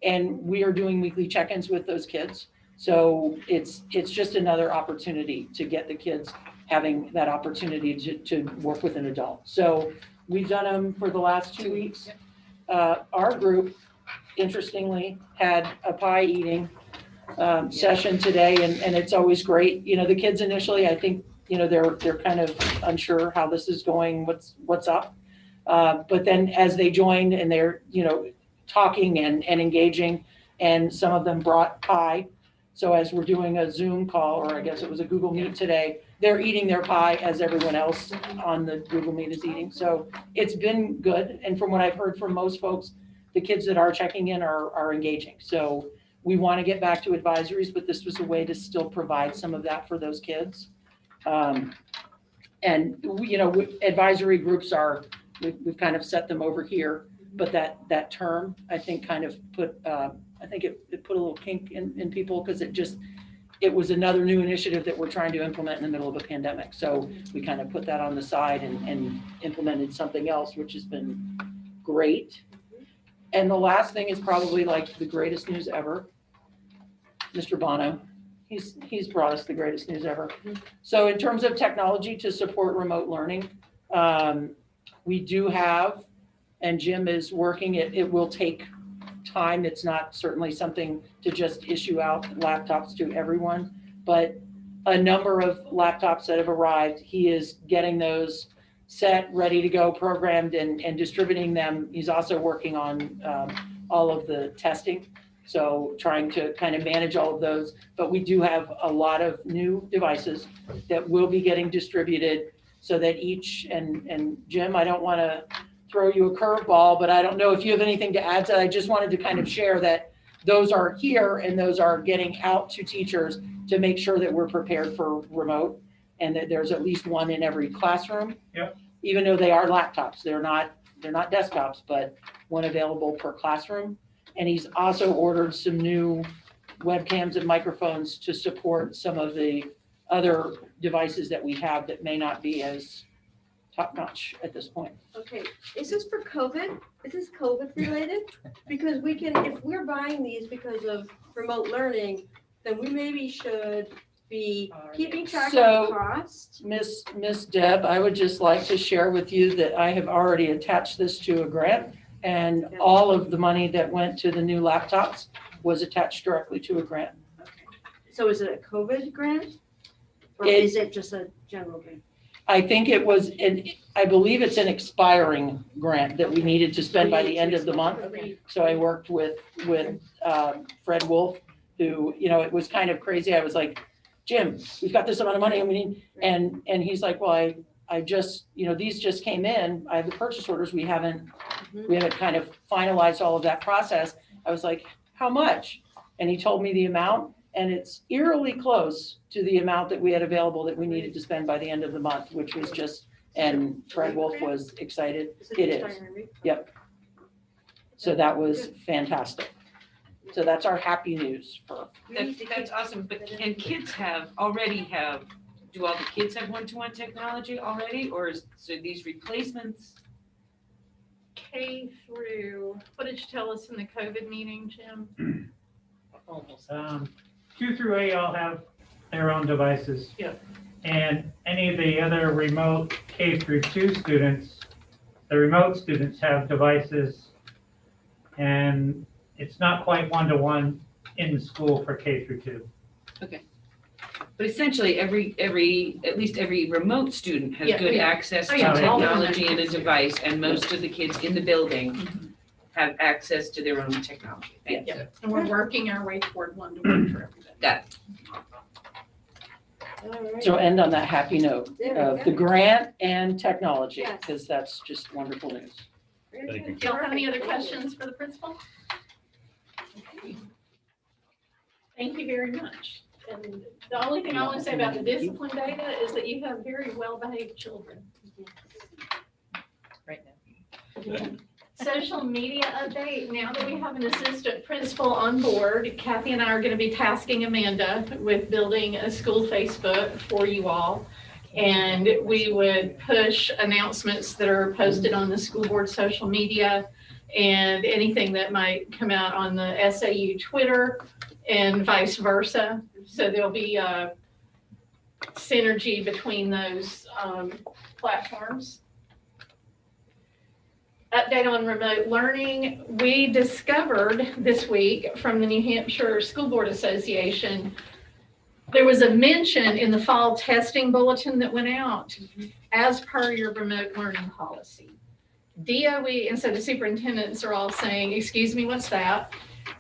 And we are doing weekly check-ins with those kids. So it's just another opportunity to get the kids having that opportunity to work with an adult. So we've done them for the last 2 weeks. Our group, interestingly, had a pie eating session today, and it's always great. The kids initially, I think, they're kind of unsure how this is going, what's up. But then as they join and they're, talking and engaging, and some of them brought pie. So as we're doing a Zoom call, or I guess it was a Google Meet today, they're eating their pie as everyone else on the Google Meet is eating. So it's been good. And from what I've heard from most folks, the kids that are checking in are engaging. So we want to get back to advisories, but this was a way to still provide some of that for those kids. And advisory groups we've kind of set them over here, but that term, I think, kind of put, I think it put a little kink in people, because it was another new initiative that we're trying to implement in the middle of a pandemic. So we kind of put that on the side and implemented something else, which has been great. And the last thing is probably like the greatest news ever. Mr. Bono, he's brought us the greatest news ever. So in terms of technology to support remote learning, we do have, and Jim is working, it will take time. It's not certainly something to just issue out laptops to everyone, but a number of laptops that have arrived, he is getting those set, ready to go, programmed, and distributing them. He's also working on all of the testing, so trying to kind of manage all of those. But we do have a lot of new devices that will be getting distributed, so that each, and Jim, I don't want to throw you a curveball, but I don't know if you have anything to add to that. I just wanted to kind of share that those are here and those are getting out to teachers to make sure that we're prepared for remote, and that there's at least one in every classroom. Yep. Even though they are laptops, they're not desktops, but one available per classroom. And he's also ordered some new webcams and microphones to support some of the other devices that we have that may not be as top notch at this point. Okay, is this for COVID? Is this COVID related? Because we can, if we're buying these because of remote learning, then we maybe should be keeping track of So- the cost. Miss Deb, I would just like to share with you that I have already attached this to a grant, and all of the money that went to the new laptops was attached directly to a grant. So is it a COVID grant? Or It- is it just a general grant? I think it was, I believe it's an expiring grant that we needed to spend by the end of the month. Okay. So I worked with Fred Wolf, who, you know, it was kind of crazy. I was like, Jim, we've got this amount of money, I mean, and he's like, well, I just, you know, these just came in. I have the purchase orders. We haven't kind of finalized all of that process. I was like, how much? And he told me the amount, and it's eerily close to the amount that we had available that we needed to spend by the end of the month, which was just, and Fred Wolf was excited. It is. Yep. So that was fantastic. So that's our happy news for, That's awesome, but, and kids already have, do all the kids have one-to-one technology already, or so these replacements? K through, what did you tell us in the COVID meeting, Jim? 2 through 8 all have their own devices. Yeah. And any of the other remote K through 2 students, the remote students have devices, and it's not quite one-to-one in the school for K through 2. But essentially, at least every remote student has Yeah, good yeah. access to Oh, yeah, all of them. technology and a device, and most of the kids in the building have access to their own technology. Thank you. And we're working our way toward one-to-one for everybody. All right. so end on that happy note There we of go. the grant and technology, Yes. because that's just wonderful news. Very Thank good. Do y'all have any other Thank you. questions for the principal? Thank you very much. And the only thing I want to say about the discipline data is that you have very well-behaved children. Right now. Social media update, now that we have an assistant principal on board, Kathy and I are going to be tasking Amanda with building a school Facebook for you all. And we would push announcements that are posted on the school board social media and anything that might come out on the SAU Twitter and vice versa. So there'll be a synergy between those platforms. Update on remote learning. We discovered this week from the New Hampshire School Board Association, there was a mention in the fall testing bulletin that went out as per your remote learning policy. DOE, and so the superintendents are all saying, excuse me, what's that?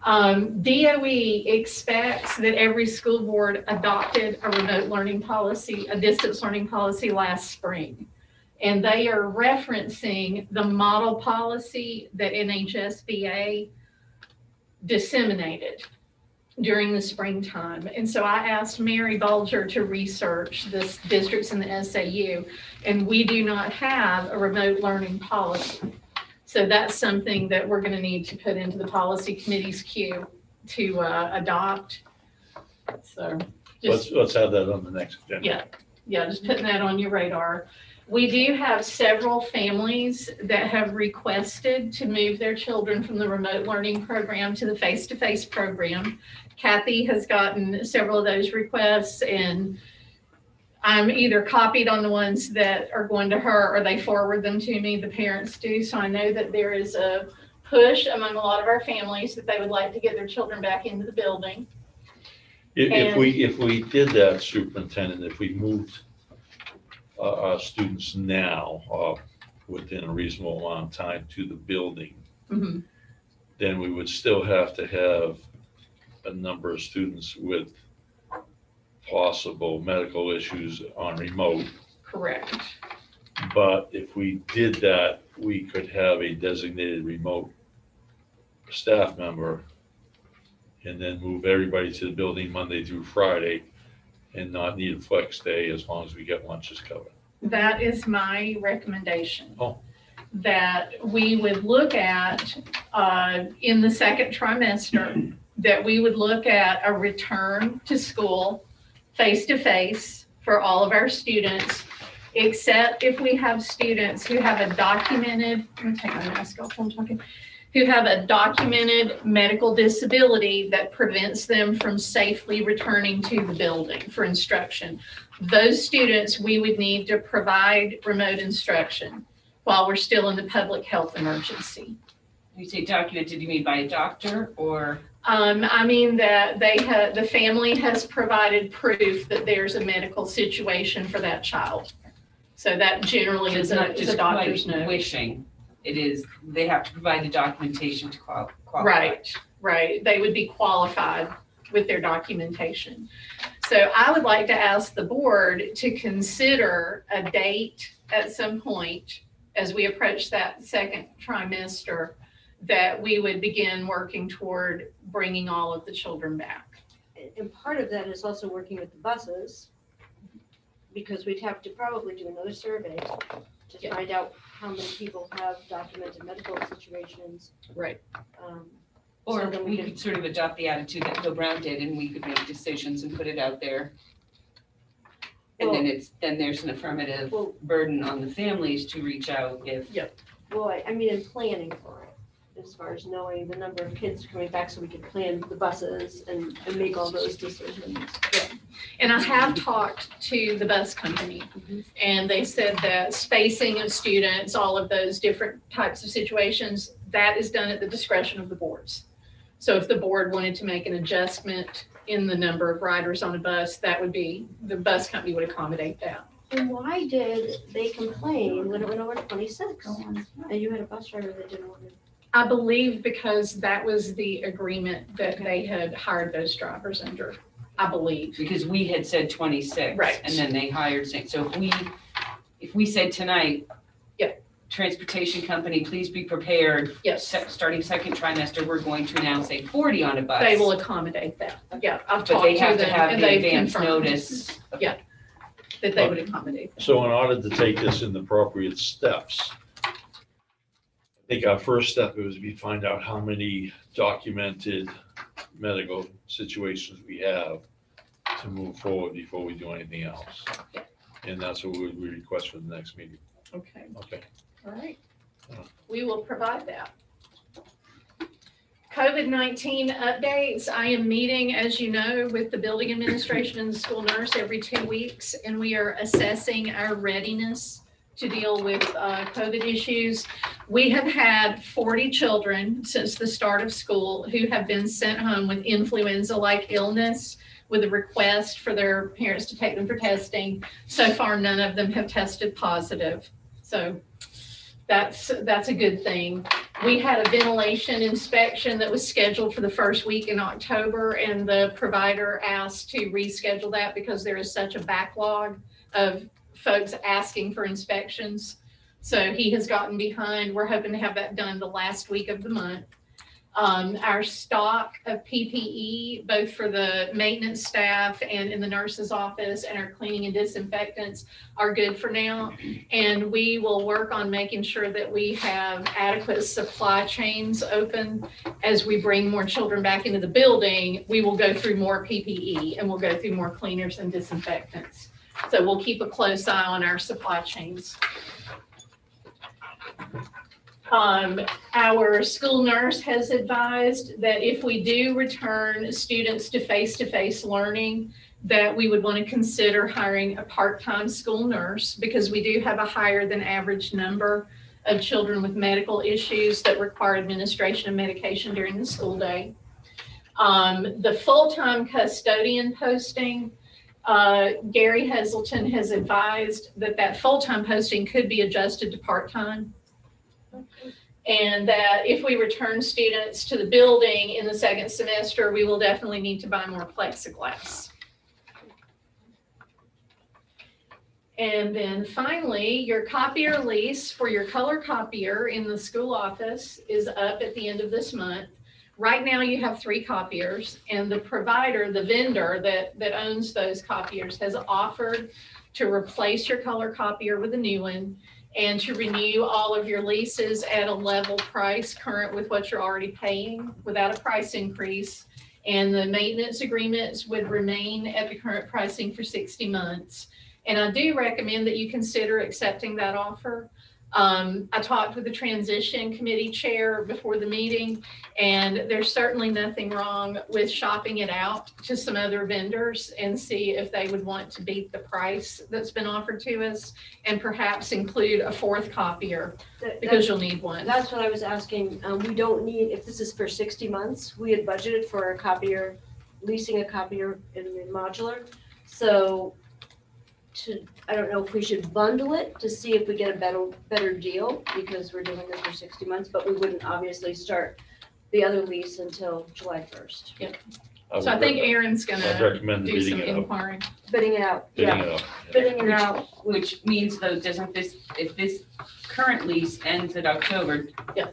DOE expects that every school board adopted a remote learning policy, a distance learning policy last spring. And they are referencing the model policy that NHSBA disseminated during the springtime. And so I asked Mary Bulger to research this districts in the SAU, and we do not have a remote learning policy. So that's something that we're going to need to put into the policy committee's queue to adopt. So just let's have that on the next agenda. yeah, just putting that on your radar. We do have several families that have requested to move their children from the remote learning program to the face-to-face program. Kathy has gotten several of those requests, and I'm either copied on the ones that are going to her or they forward them to me, the parents do. So I know that there is a push among a lot of our families that they would like to get their children back into the building. If we did that, superintendent, if we moved our students now, within a reasonable amount of time to the building, then we would still have to have a number of students with possible medical issues on remote. Correct. But if we did that, we could have a designated remote staff member and then move everybody to the building Monday through Friday and not need a flex day as long as we get lunches covered. That is my recommendation. Oh. That we would look at, in the second trimester, that we would look at a return to school face-to-face for all of our students except if we have students who have a documented, let me take my mask off while I'm talking, who have a documented medical disability that prevents them from safely returning to the building for instruction. Those students, we would need to provide remote instruction while we're still in the public health emergency. You say documented, you mean by a doctor or? I mean that the family has provided proof that there's a medical situation for that child. So that generally It's is not a just doctor's quite note. wishing, it is, they have to provide the documentation to qualify. Right. They would be qualified with their documentation. So I would like to ask the board to consider a date at some point as we approach that second trimester that we would begin working toward bringing all of the children back. And part of that is also working with the buses, because we'd have to probably do another survey to Yeah. find out how many people have documented medical situations. Right. Or So then we could sort of adopt the attitude that Bill Brown did, and we could make decisions and put it out there. And then there's an affirmative Well- burden on the families to reach out if. Well, I mean, in planning for it, as far as knowing the number of kids coming back, so we can plan the buses and make all those decisions. And I have talked to the bus company, and they said that spacing of students, all of those different types of situations, that is done at the discretion of the boards. So if the board wanted to make an adjustment in the number of riders on a bus, that would be, the bus company would accommodate that. And why did they complain when it went over to 26? And you had a bus driver that didn't want to. I believe because that was the agreement that they had hired those drivers under, I believe. Because we had said 26. Right. And then they hired, so if we said tonight. Yeah. Transportation company, please be prepared. Yes, Starting second trimester, we're going to announce a 40 on a bus. they will accommodate that. Yeah, I've But talked they to have to them have and the they've advance confirmed notice. that they would accommodate that. So in order to take this in the appropriate steps, I think our first step is we find out how many documented medical situations we have to move forward before we do anything else. And that's what we request for the next meeting. Okay. Okay. All right. Yeah. We will provide that. COVID-19 updates. I am meeting, as you know, with the building administration and the school nurse every 2 weeks, and we are assessing our readiness to deal with COVID issues. We have had 40 children since the start of school who have been sent home with influenza-like illness with a request for their parents to take them for testing. So far, none of them have tested positive. So that's a good thing. We had a ventilation inspection that was scheduled for the first week in October, and the provider asked to reschedule that because there is such a backlog of folks asking for inspections. So he has gotten behind. We're hoping to have that done the last week of the month. Our stock of PPE, both for the maintenance staff and in the nurse's office, and our cleaning and disinfectants are good for now. And we will work on making sure that we have adequate supply chains open. As we bring more children back into the building, we will go through more PPE and we'll go through more cleaners and disinfectants. So we'll keep a close eye on our supply chains. Our school nurse has advised that if we do return students to face-to-face learning, that we would want to consider hiring a part-time school nurse, because we do have a higher than average number of children with medical issues that require administration of medication during the school day. The full-time custodian posting, Gary Heselton has advised that full-time posting could be adjusted to part-time. And that if we return students to the building in the second semester, we will definitely need to buy more plexiglass. And then finally, your copier lease for your color copier in the school office is up at the end of this month. Right now you have 3 copiers, and the provider, the vendor that owns those copiers, has offered to replace your color copier with a new one and to renew all of your leases at a level price current with what you're already paying without a price increase. And the maintenance agreements would remain at the current pricing for 60 months. And I do recommend that you consider accepting that offer. I talked with the transition committee chair before the meeting, and there's certainly nothing wrong with shopping it out to some other vendors and see if they would want to beat the price that's been offered to us, and perhaps include a fourth copier, because you'll need one. That's what I was asking. We don't need, if this is for 60 months, we had budgeted for a copier, leasing a copier in the modular. So I don't know if we should bundle it to see if we get a better deal, because we're doing this for 60 months, but we wouldn't obviously start the other lease until July 1st. So I think Aaron's I'd gonna recommend do bidding some it out. inquiry. Bidding it out, Bidding yeah, it out. bidding it out. Which means though, doesn't this, if this current lease ends in October? Yeah.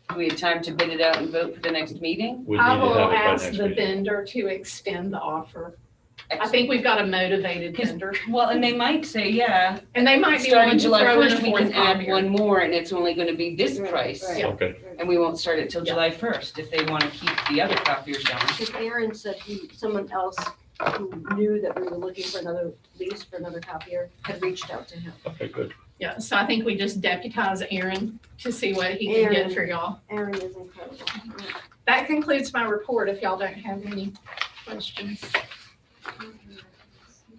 Do we have time to bid it out and vote for the next meeting? We I need to will have it by ask next the meeting. vendor to extend the offer. I think we've got a motivated vendor, Well, and they might say, yeah, and they might be starting willing to July throw in a 1st, we fourth can add copier. one more and it's only gonna be this Right, price. right. Okay, And we won't start it till July 1st if they wanna keep the other copiers going. Because Aaron said someone else who knew that we were looking for another lease for another copier had reached out to him. okay, good. Yeah, so I think we just deputize Aaron to see what he can get for y'all. Aaron is incredible. That concludes my report, if y'all don't have any questions.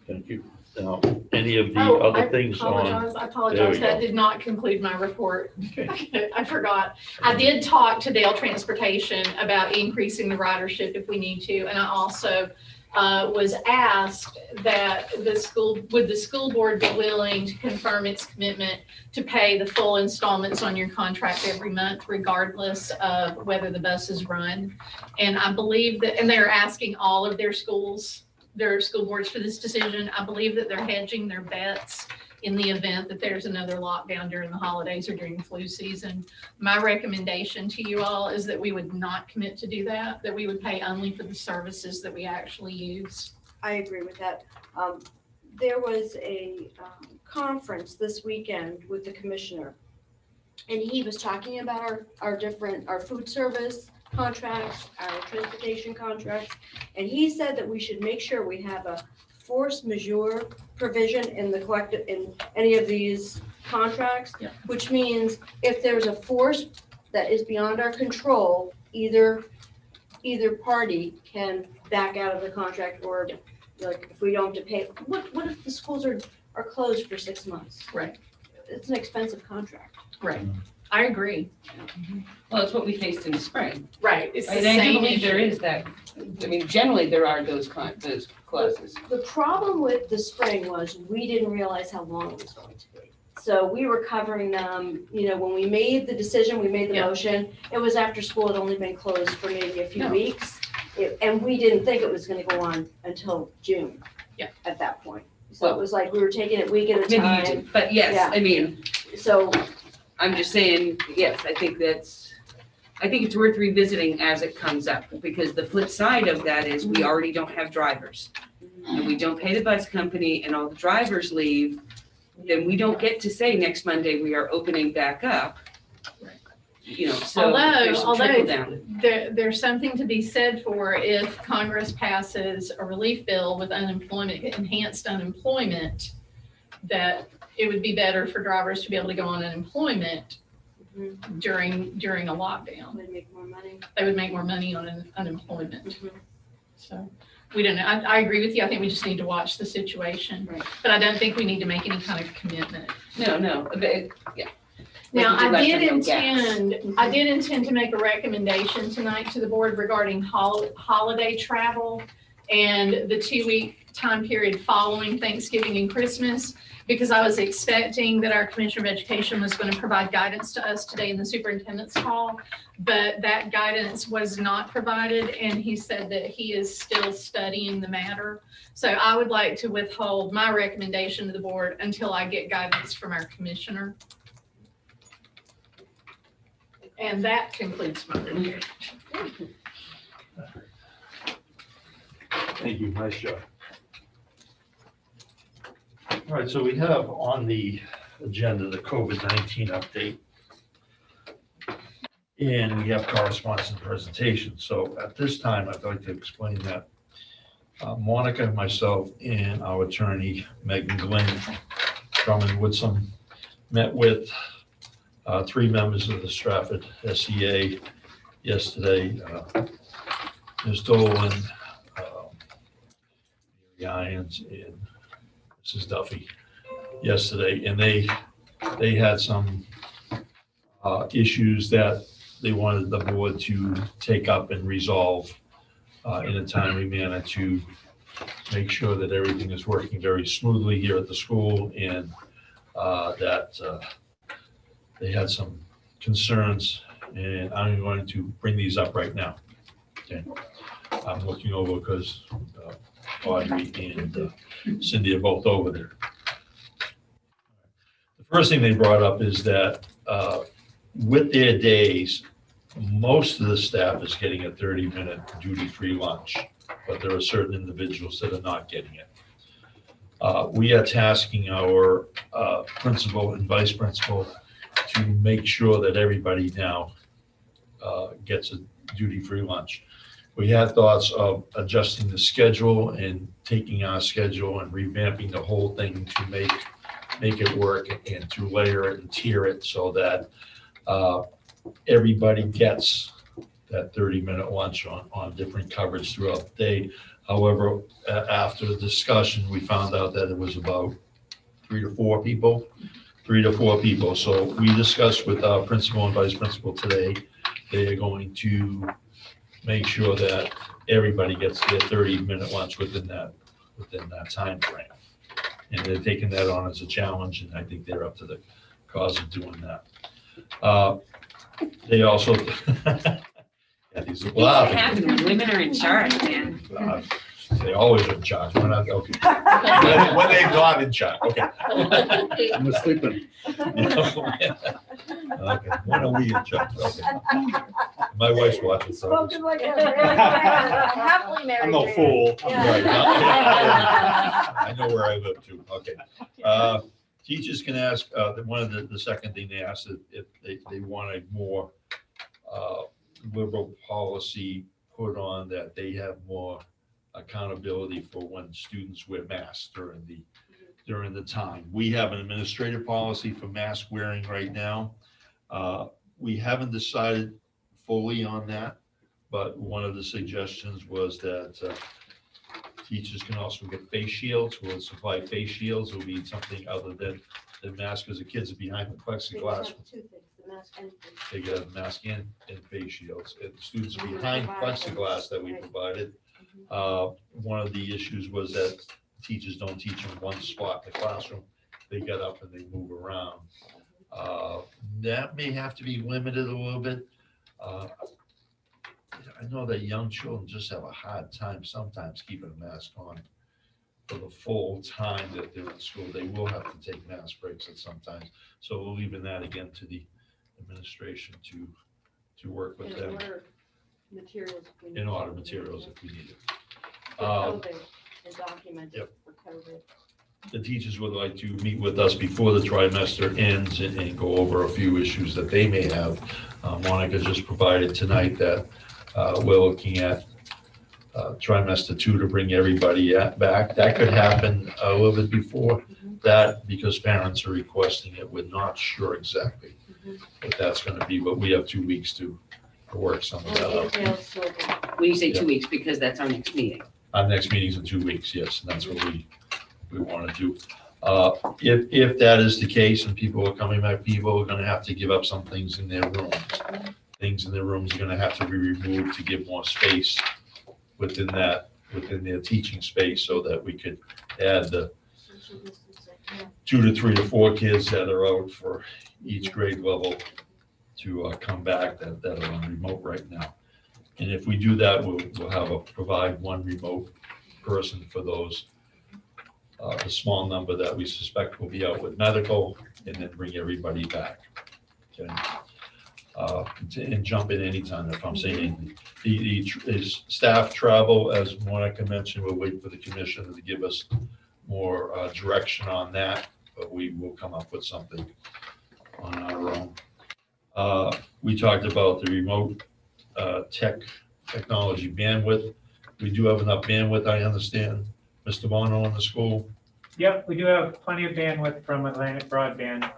Thank you. Now, any of the Oh, other things on, I There we apologize, that go. did not conclude my report. okay, I forgot. I did talk to Dale Transportation about increasing the ridership if we need to, and I also was asked that would the school board be willing to confirm its commitment to pay the full installments on your contract every month, regardless of whether the buses run. And I believe that, and they're asking all of their school boards for this decision. I believe that they're hedging their bets in the event that there's another lockdown during the holidays or during the flu season. My recommendation to you all is that we would not commit to do that we would pay only for the services that we actually use. I agree with that. There was a conference this weekend with the commissioner, and he was talking about our food service contracts, our transportation contracts, and he said that we should make sure we have a force majeure provision in any of these contracts, Yeah. which means if there's a force that is beyond our control, either party can back out of the contract, or like if we don't have to pay. What if the schools are closed for 6 months? Right. It's an expensive contract. Right. I agree. Well, it's what we faced in the spring. Right. It's the And I do same believe there issue. is that, I mean, generally there are those clauses. The problem with the spring was we didn't realize how long it was going to be. So we were covering them, when we made the decision, we made the Yeah. motion, it was after school had only been closed for maybe a few No. weeks. And we didn't think it was gonna go on until June. Yeah. At that point. So it was like we were taking it week at a Maybe you time. did, but yes, Yeah. I mean, So I'm just saying, yes, I think it's worth revisiting as it comes up, because the flip side of that is we already don't have drivers. And we don't pay the bus company and all the drivers leave, then we don't get to say next Monday we are opening back up. So there's some trickle down. There's something to be said for if Congress passes a relief bill with enhanced unemployment, that it would be better for drivers to be able to go on unemployment during a lockdown. they make more money. They would make more money on unemployment. Mhm. So we don't know. I agree with you. I think we just need to watch the situation. Right. But I don't think we need to make any kind of commitment. No, but yeah. Now, Like you I let did them know gaps. I did intend to make a recommendation tonight to the board regarding holiday travel and the 2-week time period following Thanksgiving and Christmas, because I was expecting that our Commissioner of Education was going to provide guidance to us today in the superintendent's call, but that guidance was not provided, and he said that he is still studying the matter. So I would like to withhold my recommendation to the board until I get guidance from our commissioner. And that concludes my report. thank you, nice job. All right, so we have on the agenda the COVID-19 update. And we have correspondence and presentation. So at this time, I'd like to explain that Monica, myself, and our attorney, Megan Glenn, Drummond Woodson, met with 3 members of the Strafford SEA yesterday. Ms. Dolan, Mary Irons, and Mrs. Duffy yesterday, and they had some issues that they wanted the board to take up and resolve in a timely manner to make sure that everything is working very smoothly here at the school, and that they had some concerns, and I'm going to bring these up right now. Okay, I'm looking over because Audrey and Cindy are both over there. The first thing they brought up is that with their days, most of the staff is getting a 30-minute duty-free lunch, but there are certain individuals that are not getting it. We are tasking our principal and vice principal to make sure that everybody now gets a duty-free lunch. We had thoughts of adjusting the schedule and taking our schedule and revamping the whole thing to make it work and to layer it and tier it so that everybody gets that 30-minute lunch on different coverage throughout the day. However, after the discussion, we found out that it was about 3 to 4 people. So we discussed with our principal and vice principal today. They are going to make sure that everybody gets their 30-minute lunch within that time frame. And they're taking that on as a challenge, and I think they're up to the cause of doing that. They also, Kathy's What laughing. happened when women are in charge, man? They always are in charge. We're not, okay. When they're not in charge, okay. I'm sleeping. Okay, when are we in charge? Okay. My wife's watching, so. Spoken like a happily married. I'm no man. fool. Right. Yeah. I know where I live too, okay. Teachers can ask, one of the second thing they asked if they want a more liberal policy put on, that they have more accountability for when students wear masks during the time. We have an administrative policy for mask wearing right now. We haven't decided fully on that, but one of the suggestions was that teachers can also get face shields. We'll supply face shields. It'll be something other than the mask, because the kids are behind the plexiglass. Two things, the mask and face. They get a mask and face shields. And the students are behind plexiglass that we provided. One of the issues was that teachers don't teach in one spot in the classroom. They get up and they move around. That may have to be limited a little bit. I know that young children just have a hard time sometimes keeping a mask on for the full time that they're in school. They will have to take mask breaks at some times. So we're leaving that again to the administration to work with them. Materials. if we need In to. order materials if we need it. For COVID, and documented Yep. for COVID. The teachers would like to meet with us before the trimester ends and go over a few issues that they may have. Monica just provided tonight that we're looking at trimester 2 to bring everybody back. That could happen a little bit before that because parents are requesting it. We're not sure exactly what that's going to be, but we have 2 weeks to work some of that out. Details sorted. When you say 2 weeks, because that's our next meeting. Our next meeting's in 2 weeks, yes, and that's what we want to do. If that is the case and people are coming back, people are gonna have to give up some things in their rooms. Things in their rooms are gonna have to be removed to give more space within their teaching space, so that we could add the Social distancing, yeah. 2 to 3 to 4 kids that are out for each grade level to come back that are on remote right now. And if we do that, we'll provide one remote person for those, the small number that we suspect will be out with medical, and then bring everybody back. Okay. And jump in anytime if I'm saying anything. The staff travel, as Monica mentioned, we'll wait for the commissioner to give us more direction on that, but we will come up with something on our own. We talked about the remote technology bandwidth we do have enough bandwidth, I understand, Mr. Bono in the school. Yep, we do have plenty of bandwidth from Atlantic Broadband.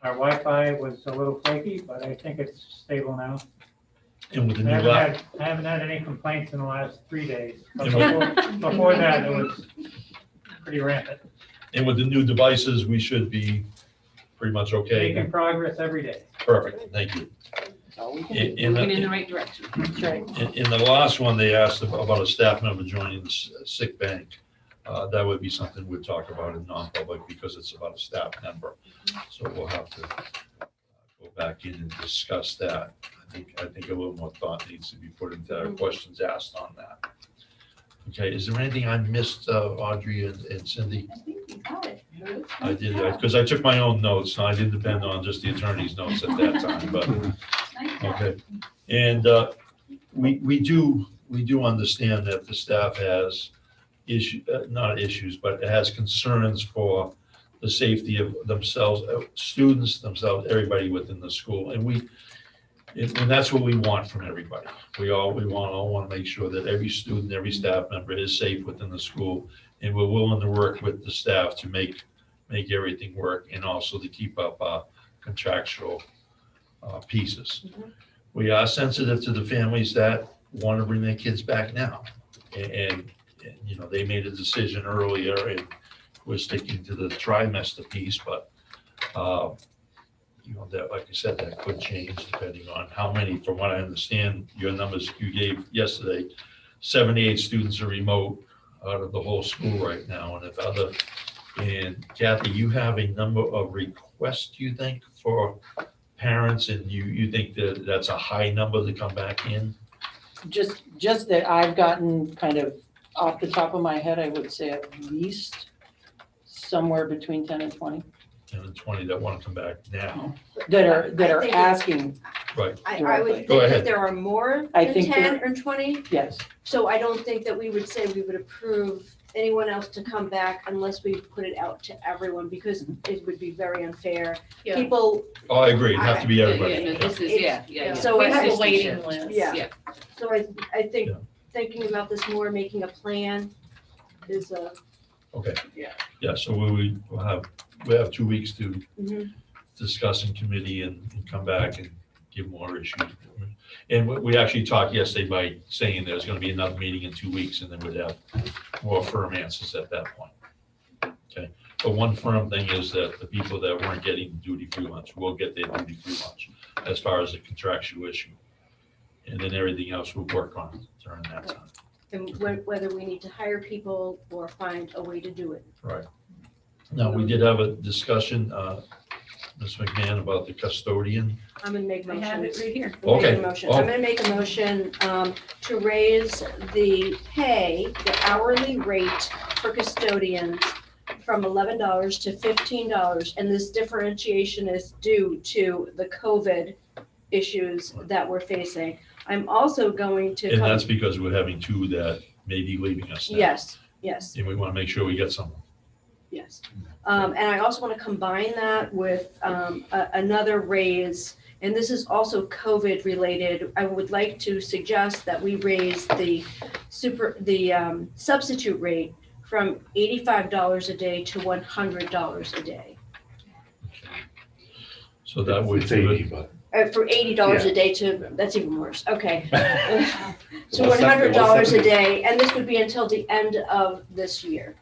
Our Wi-Fi was a little flaky, but I think it's stable now. And with the I new haven't had any complaints in the last 3 days. But And before that, it was pretty rampant. and with the new devices, we should be pretty much okay. Making progress every day. Perfect, thank you. In Moving in the the, right direction. That's right. in the last one, they asked about a staff member joining the sick bank. That would be something we'd talk about in non-public because it's about a staff member. So we'll have to go back in and discuss that. I think a little more thought needs to be put into our questions asked on that. Okay, is there anything I missed, Audrey and Cindy? I think you got it. I did, because I took my own notes, and I didn't depend on just the attorney's notes at that time, but, okay. And we do understand that the staff has not issues, but it has concerns for the safety of themselves, students themselves, everybody within the school. And that's what we want from everybody. We all want to make sure that every student, every staff member is safe within the school. And we're willing to work with the staff to make everything work and also to keep up contractual pieces. We are sensitive to the families that want to bring their kids back now. And you know, they made a decision earlier and we're sticking to the trimester piece, but you know, that, like I said, that could change depending on how many, from what I understand, your numbers you gave yesterday, 78 students are remote out of the whole school right now. And Kathy, you have a number of requests, you think, for parents, and you think that that's a high number to come back in? Just that I've gotten kind of off the top of my head, I would say at least somewhere between 10 and 20 10 and 20 that want to come back now. that I are think asking, Right. I would think Go ahead. that there are more I than think 10 or 20, yes. so I don't think that we would say we would approve anyone else to come back unless we put it out to everyone, because it would be very unfair. Yeah. People, Oh, I agree. It'd have to be Yeah, everybody. no, this is, yeah. So We I have a think- waiting list. Yeah. so I think Yeah. thinking about this more, making a plan is a. Okay. Yeah. So we'll have 2 weeks to Mhm. discuss in committee and come back and give more issues. And we actually talked yesterday by saying there's going to be another meeting in 2 weeks and then we'd have more firm answers at that point. Okay, but one firm thing is that the people that weren't getting duty-free lunch will get their duty-free lunch as far as the contractual issue. And then everything else we'll work on during that time. And whether we need to hire people or find a way to do it. Right. Now, we did have a discussion, Ms. McMahon, about the custodian. I'm gonna make I have it motions. right here. I'm making Okay. a motion. Oh. I'm gonna make a motion to raise the hourly rate for custodians from $11 to $15. And this differentiation is due to the COVID issues that we're facing. I'm also going to And come, that's because we're having two that may be leaving us now. yes. And we want to make sure we get someone. Yes. And I also want to combine that with another raise, and this is also COVID related. I would like to suggest that we raise the substitute rate from $85 a day to $100 a day. So that would It's do 80, it. but For $80 a day to, that's even worse. Okay. So What's that- $100 a day, and this would be until the end of this year.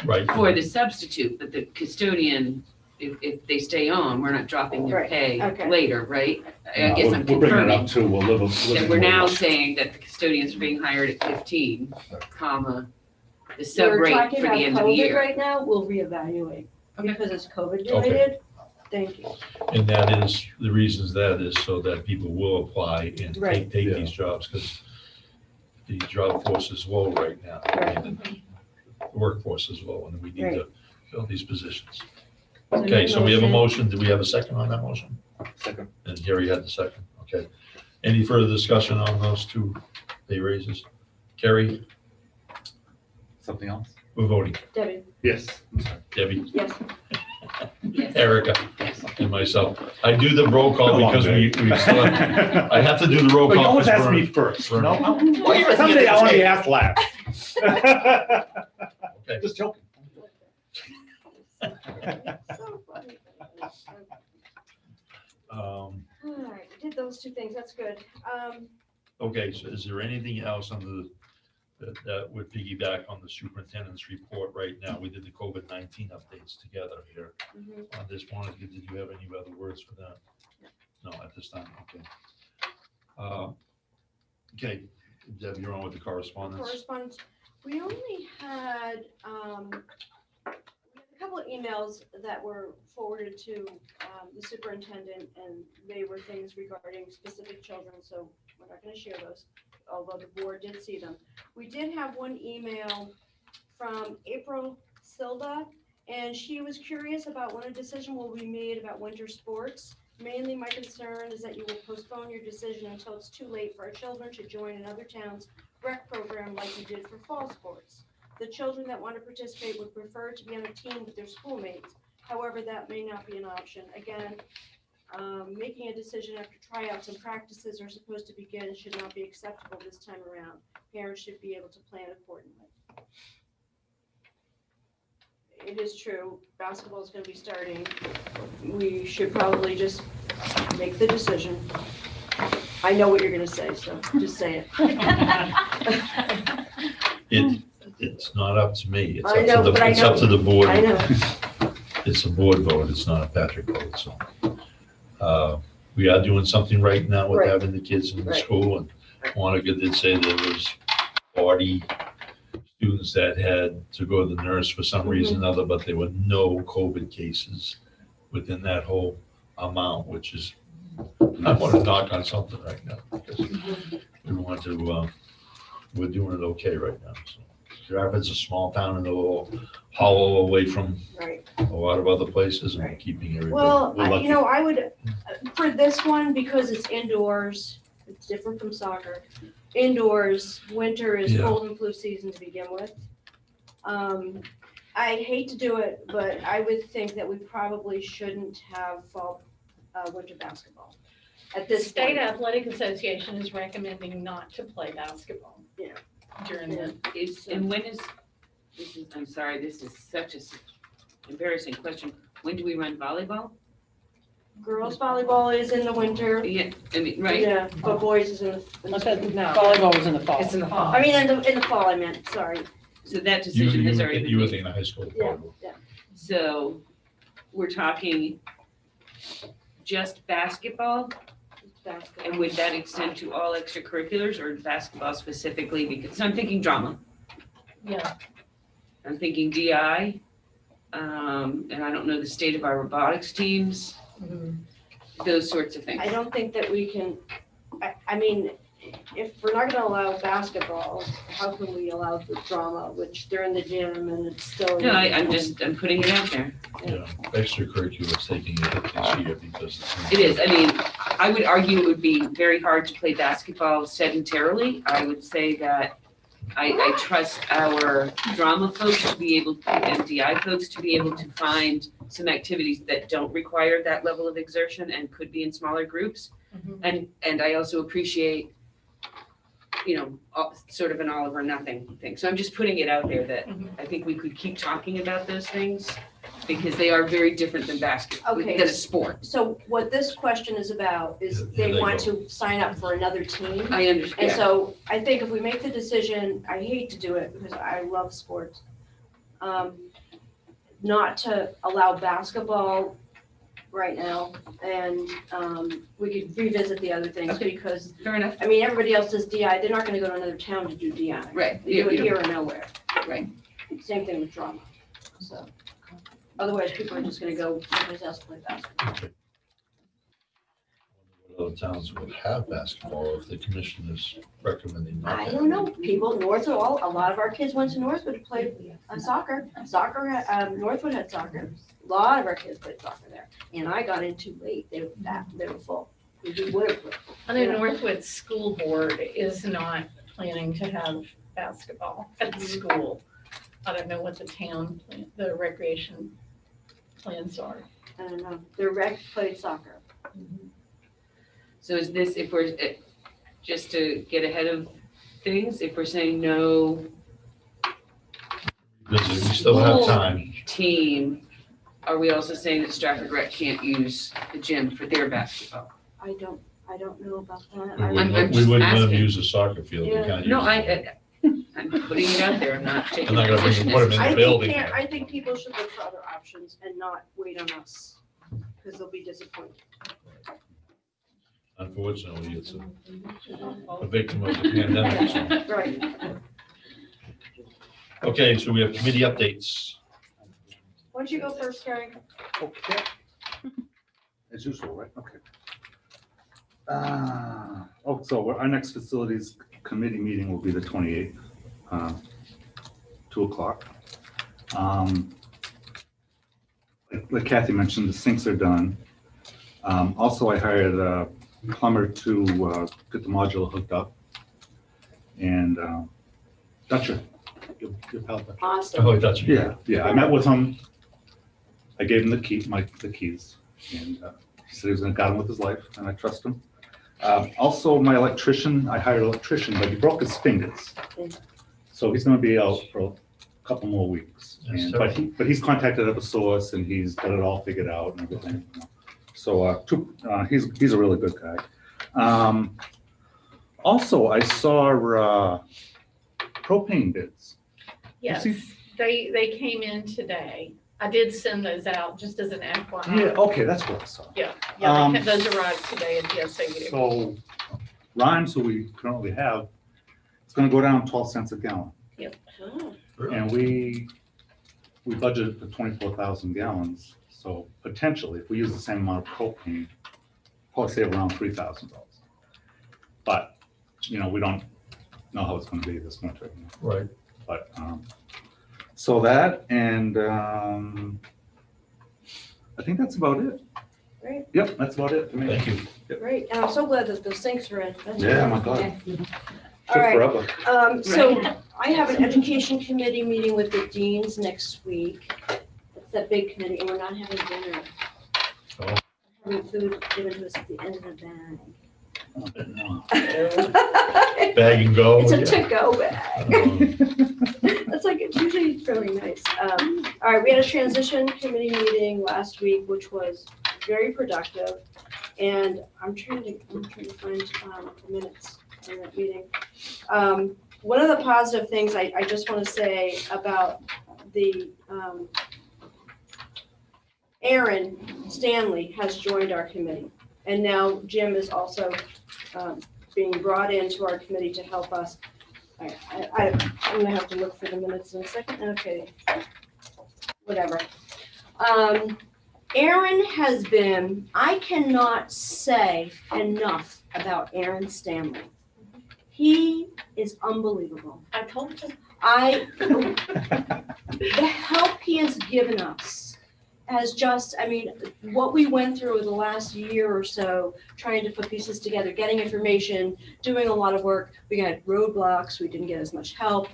Right. For the substitute, but the custodian, if they stay on, we're not dropping their Right, pay okay. later, right? I no, guess I'm we're bringing it confirming up to a little. that we're now saying that the custodians are being hired at 15, comma, the sub We're rate talking for about the end of the COVID year. right now, we'll reevaluate, Okay. because it's COVID related. Thank you. And that is, the reasons that is so that people will apply and Right. take Yeah. these jobs because the job force is low right now. Right. And the workforce is low and we need Right. to fill these positions. So Okay, new so we have a motion. Do we have a second on that motion? Second. And Gary had the second. Okay. Any further discussion on those two pay raises? Kerry, Something else? we're voting. Debbie, Yes. I'm sorry. Debbie, yes. Yes. Erica, Yes. and myself. I do the roll call because we still have, I have to do the roll But call. you always because ask we're- me first, we're- no? Well, you're at the Someday end I of want the to be day. asked last. Okay. Just joking. So funny. Um, All right, we did those two things, that's good. Okay, so is there anything else on that would piggyback on the superintendent's report right now? We did the COVID-19 updates together here. On this one, did you have any other words for that? No, at this time, okay. Okay, Deb, you're on with the correspondence. Correspondence, we only had, a couple of emails that were forwarded to, the superintendent, and they were things regarding specific children, so we're not gonna share those, although the board did see them. We did have one email from April Silva, and she was curious about when a decision will be made about winter sports. Mainly, my concern is that you will postpone your decision until it's too late for our children to join another town's rec program like you did for fall sports. The children that want to participate would prefer to be on a team with their schoolmates. However, that may not be an option. Again, making a decision after tryouts and practices are supposed to begin should not be acceptable this time around. Parents should be able to plan accordingly. It is true, basketball is going to be starting. We should probably just make the decision. I know what you're going to say, so just say it. It's not up to me. It's I know, but I it's up to the board. I know. It's a board vote. It's not a Patrick vote, so. We are doing something right now with Right. having the kids in the Right. school, and Monica did say there was 40 students that had to go to the nurse for some reason or other, but there were no COVID cases within that whole amount, which is, I want to knock on something right now, because we want to, we're doing it okay right now, so. Strafford's a small town in a little hollow away from Right. a lot of other places, and Right. keeping everybody. Well, we're lucky. I would, for this one, because it's indoors, it's different from soccer. Indoors, winter is Yeah. cold and flu season to begin with. I hate to do it, but I would think that we probably shouldn't have fall, winter basketball at this State point. Athletic Association is recommending not to play basketball. Yeah. During the, And when is, I'm sorry, this is such a embarrassing question. When do we run volleyball? Girls volleyball is in the winter. Yeah, I mean, right? Yeah, but boys is in I the, said No. volleyball was in the fall. It's in the fall. I mean, in the fall, I meant, sorry. So that You, decision has you, already been you were made. thinking of high school. Yeah. So we're talking just basketball? Basketball. And would that extend to all extracurriculars or basketball specifically? Because I'm thinking drama, yeah, I'm thinking DI, and I don't know the state of our robotics teams, those sorts of things. I don't think that we can, I mean, if we're not gonna allow basketball, how can we allow the drama, which they're in the gym and it's still. No, I'm putting it out there. Yeah, extracurriculars taking a hit this year because. It is, I mean, I would argue it would be very hard to play basketball sedentarily. I would say that I trust our drama folks to be able, and DI folks to be able to find some activities that don't require that level of exertion and could be in smaller groups. And I also appreciate, sort of an all or nothing thing. So I'm just putting it out there that I think we could keep talking about those things because they are very different than basketball, Okay. than a sport. So what this question is about is Here they they want go. to sign up for another team. I And understand. so I think if we make the decision, I hate to do it because I love sports, not to allow basketball right now, and we could revisit the other things Okay. because, Fair enough. I mean, everybody else does DI, they're not gonna go to another town to do DI. Right. They do it here or nowhere. Right. Same thing with drama, so. Otherwise, people are just gonna go someplace else to play basketball. Okay. Other towns would have basketball if the commission is recommending. not I to. don't know, people, Northwood, a lot of our kids went to Northwood to play soccer. Northwood had soccer. A lot of our kids played soccer there, and I got in too late, they were full. We would have played. I know Northwood School Board is not planning to have basketball at the school. I don't know what the town, the recreation plans are. And their rec played soccer. So is this, if we're, just to get ahead of things, if we're saying no We still have time. team, are we also saying that Strafford Rec can't use the gym for their basketball? I don't know about that. We I- I'm wouldn't just let them asking. use the soccer field. We Yeah. can't use No, it. I'm putting it out there, I'm not I'm taking not a gonna bring, position. put them in I the think, building. I think people should look for other options and not wait on us, because they'll be disappointed. Unfortunately, it's a victim of the pandemic. So. Right. Okay, so we have committee updates. Why don't you go first, Carrie? Okay. As usual, right? Okay. So our next facilities committee meeting will be the 28th, 2:00. Like Kathy mentioned, the sinks are done. Also, I hired a plumber to get the module hooked up. And Dutcher, your pal Dutcher. Awesome. Oh, that's Yeah, I met with him. I gave him the keys, and he said he was gonna guide him with his life, and I trust him. Also, my electrician, I hired an electrician, but he broke his fingers. So he's gonna be out for a couple more weeks. That's And, terrible. but he's contacted Eversource and he's got it all figured out and everything. So, he's a really good guy. Also, I saw, Propane Bids. Yes, see- they came in today. I did send those out just as an FYI. Yeah, okay, that's what I saw. Yeah, Um, those arrived today at the SAU. So Rhymes, who we currently have, it's gonna go down 12 cents a gallon. Oh, And we budgeted for 24,000 gallons. So potentially, if we use the same amount of propane, probably save around $3,000. But, we don't know how it's gonna be this winter. right. But, so that, and I think that's about it. Great. Yep, that's about it. Thank you. great. And I'm so glad that the sinks are in. That's Yeah, my great. God. All Took right. forever. So I have an education committee meeting with the deans next week. It's that big committee, and we're not having dinner. Oh. Having food given to us at the end of the bag. Bag and go. It's a yeah. to-go bag. That's like, it's usually really nice. All right, we had a transition committee meeting last week, which was very productive. And I'm trying to find the minutes from that meeting. One of the positive things I just want to say about the Aaron Stanley has joined our committee. And now Jim is also being brought into our committee to help us. I'm gonna have to look for the minutes in a second. Okay, whatever. Aaron has been, I cannot say enough about Aaron Stanley. He is unbelievable. I told you. The help he has given us has just, what we went through the last year or so, trying to put pieces together, getting information, doing a lot of work. We had roadblocks, we didn't get as much help.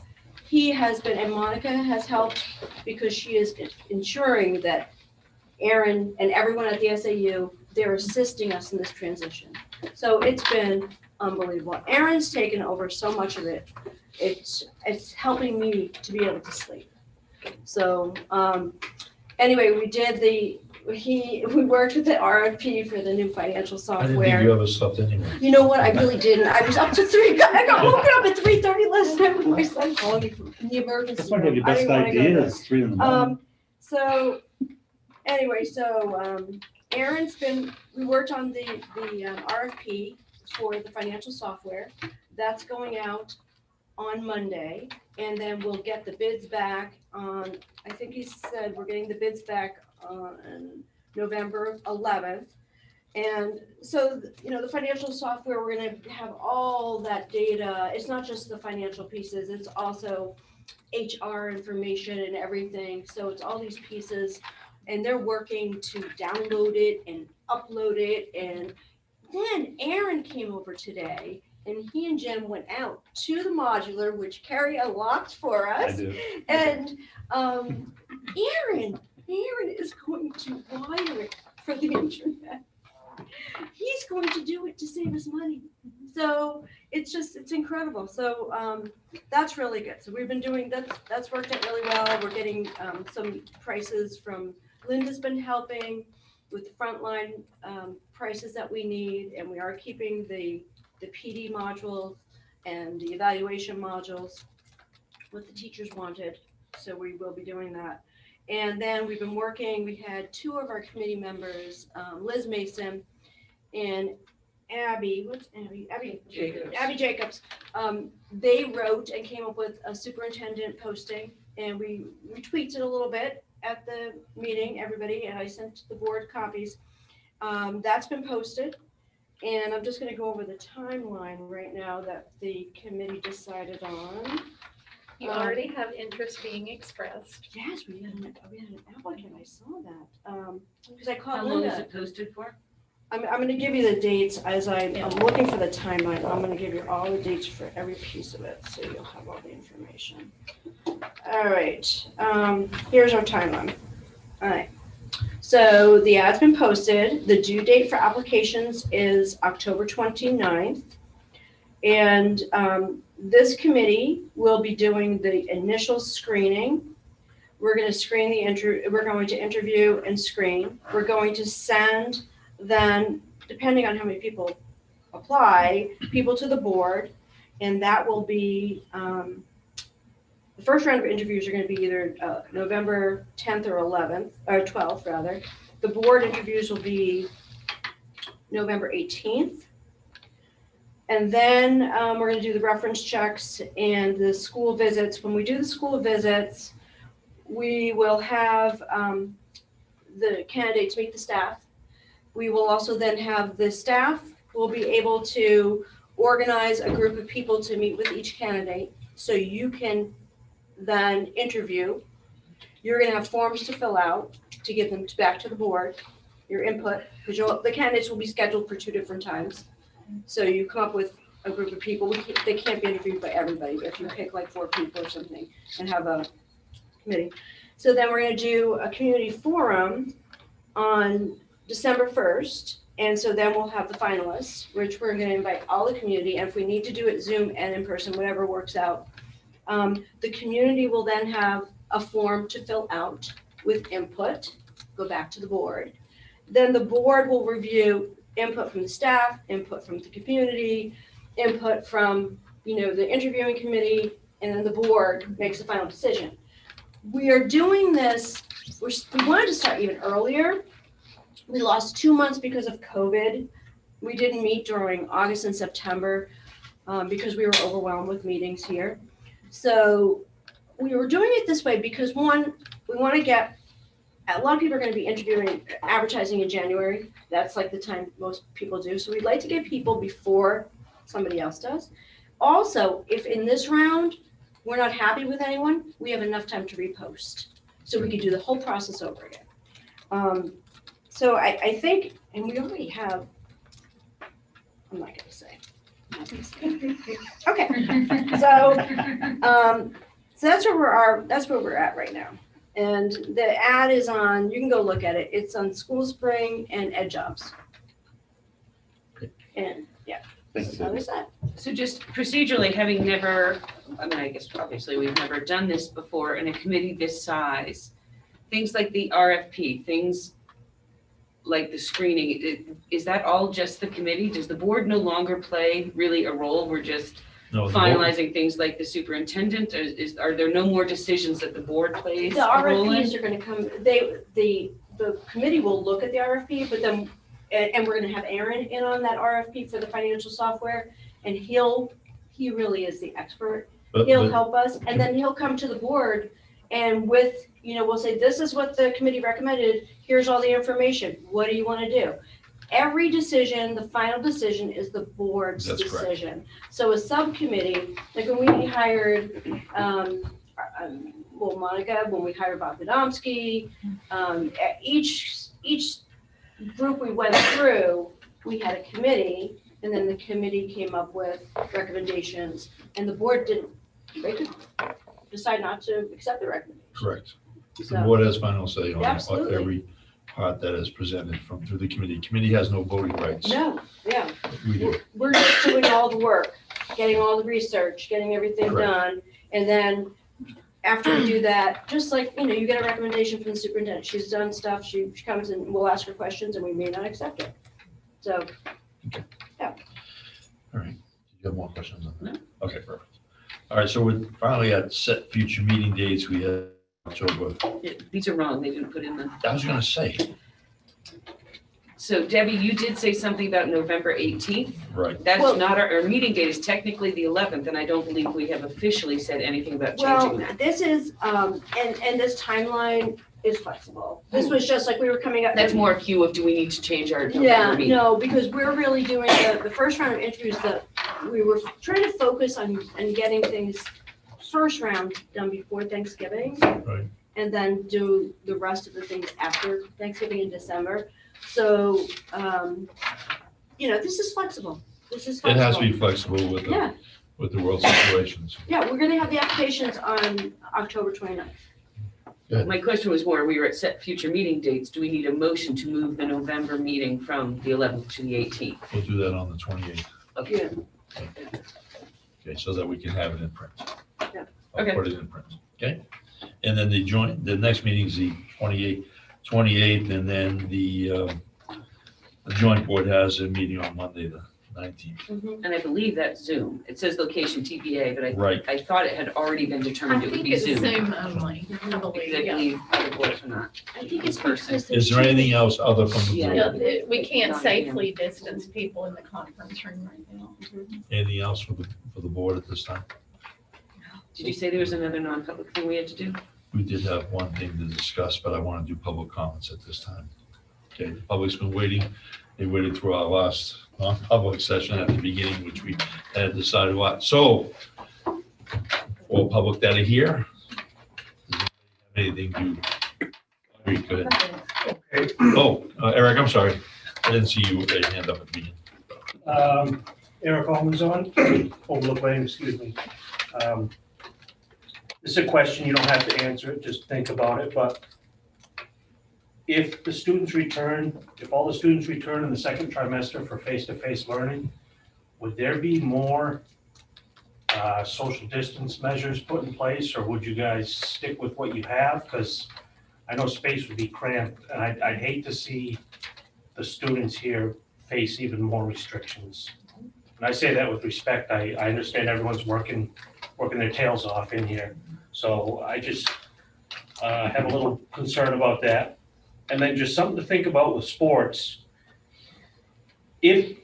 He has been, and Monica has helped because she is ensuring that Aaron and everyone at the SAU, they're assisting us in this transition. So it's been unbelievable. Aaron's taken over so much of it. It's helping me to be able to sleep. So, anyway, we worked with the RFP for the new financial I didn't think software. you ever slept anyway. You know what? I really didn't. I was up to 3. I got woken up at 3:30 last night with my son calling me from the emergency That's one of your room. I best didn't wanna go to ideas, 3 in the morning. So, anyway, Aaron's we worked on the RFP for the financial software. That's going out on Monday, and then we'll get the bids back on, I think he said we're getting the bids back on November 11th. And so, the financial software, we're gonna have all that data. It's not just the financial pieces, it's also HR information and everything. So it's all these pieces, and they're working to download it and upload it. And then Aaron came over today, and he and Jen went out to the modular, which Carrie unlocked for I us. do. And Aaron Aaron is going to wire it for the internet. He's going to do it to save us money. So it's incredible. So that's really good. So we've been doing, that's worked out really well. We're getting some prices from, Linda's been helping with the frontline prices that we need, and we are keeping the PD modules and the evaluation modules, what the teachers wanted. So we will be doing that. And then we've been working, we had two of our committee members, Liz Mason and Abby, what's Abby? Abby Jacobs. They wrote and came up with a superintendent posting, and we tweaked it a little bit at the meeting, everybody, and I sent the board copies. That's been posted, and I'm just gonna go over the timeline right now that the committee decided on. You already have interest being expressed. Yes, we had an applicant, I saw that, because I How called long is Linda. it posted for? I'm gonna give you the dates as I'm looking for the timeline. I'm gonna give you all the dates for every piece of it, so you'll have all the information. All right, here's our timeline. All right, so the ad's been posted. The due date for applications is October 29th. And this committee will be doing the initial screening. We're going to interview and screen. We're going to send then, depending on how many people apply, people to the board, and that will be, the first round of interviews are going to be either November 10th or 11th, or 12th rather. The board interviews will be November 18th. And then we're going to do the reference checks and the school visits. When we do the school visits, we will have the candidates meet the staff. We will also then have the staff will be able to organize a group of people to meet with each candidate. So you can then interview. You're going to have forms to fill out to give them back to the board, your input, because the candidates will be scheduled for 2 different times. So you come up with a group of people. They can't be interviewed by everybody, but if you pick like 4 people or something and have a committee. So then we're going to do a community forum on December 1st. And so then we'll have the finalists, which we're going to invite all the community. And if we need to do it Zoom and in person, whatever works out. The community will then have a form to fill out with input, go back to the board. Then the board will review input from the staff, input from the community, input from, the interviewing committee, and then the board makes the final decision. We are doing this, we wanted to start even earlier. We lost 2 months because of COVID. We didn't meet during August and September because we were overwhelmed with meetings here. So we were doing it this way because one, we want to get, a lot of people are going to be advertising in January. That's like the time most people do. So we'd like to get people before somebody else does. Also, if in this round, we're not happy with anyone, we have enough time to repost. So we could do the whole process over again. So I think, and we already have, I'm not going to say. Okay, so that's where we're at right now. And the ad is on, you can go look at it. It's on School Spring and Ed Jobs. And yeah, that's how there's that. So just procedurally, having never, I guess obviously we've never done this before in a committee this size, things like the RFP, things like the screening, is that all just the committee? Does the board no longer play really a role? We're just finalizing things like the superintendent? Are there no more decisions that the board plays The a role in? RFPs are going to come, the committee will look at the RFP, but then, and we're going to have Aaron in on that RFP for the financial software, and he really is the expert. He'll help us, and then he'll come to the board and with, we'll say, this is what the committee recommended. Here's all the information. What do you want to do? Every decision, the final decision is the board's decision. Correct. So a subcommittee, like when we hired, Monica, when we hired Bob Godomsky, each group we went through, we had a committee, and then the committee came up with recommendations, and the board didn't, they could decide not to accept the recommendation. Correct. The So, board has final say on Absolutely. every part that is presented through the committee. Committee has no voting rights. no, yeah, We do. we're just doing all the work, getting all the research, getting everything Correct. done. And then after we do that, just like, you get a recommendation from the superintendent, she's done stuff, she comes and we'll ask her questions and we may not accept it. So, All right. You have more questions on that? No. Okay, perfect. All right, so we're finally at set future meeting dates. We have October. These are wrong, they didn't put in the, I was gonna say, so Debbie, you did say something about November 18th. right. That's Well- not, our meeting date is technically the 11th, and I don't believe we have officially said anything about changing well, that. this is, and this timeline is flexible. This was just like we were coming up. That's more a cue of, do we need to change our Yeah, November meeting? no, because we're really doing the first round of interviews that we were trying to focus on getting things first round done before Thanksgiving. Right. And then do the rest of the things after Thanksgiving in December. So, this is flexible. This is It flexible. has to be flexible with Yeah, the world situations. yeah, we're gonna have the applications on October 29th. My question was more, we were at set future meeting dates. Do we need a motion to move the November meeting from the 11th to the 18th? We'll do that on the 28th. Okay. Okay, so that we can have it in print. Yeah. I'll Okay. put it in print, okay? And then the next meeting is the 28th, and then the joint board has a meeting on Monday, the 19th. And I believe that's Zoom. It says location TBA, but Right. I thought it had already been I determined it would think be it's Zoom. Zoom only, I Because I believe, yeah. believe other boards are not. I think it's Person. because. Is there anything else other from the Yeah. board? Yeah, we can't Not again. safely distance people in the conference room right now. Anything else for the board at this time? Did you say there was another non-public thing we had to do? We did have one thing to discuss, but I want to do public comments at this time. Okay, the public's been waiting. They waited through our last non-public session at the beginning, which we had decided what. So, all public that are here, does anybody have anything to, go ahead. Okay. Oh, Eric, I'm sorry. I didn't see you with your hand up at the beginning. Eric Holmes on, Overlook Lane, excuse me. This is a question, you don't have to answer it, just think about it, but if all the students return in the second trimester for face-to-face learning, would there be more social distance measures put in place, or would you guys stick with what you have? Because I know space would be cramped, and I'd hate to see the students here face even more restrictions. And I say that with respect. I understand everyone's working their tails off in here. So I just have a little concern about that. And then just something to think about with sports. If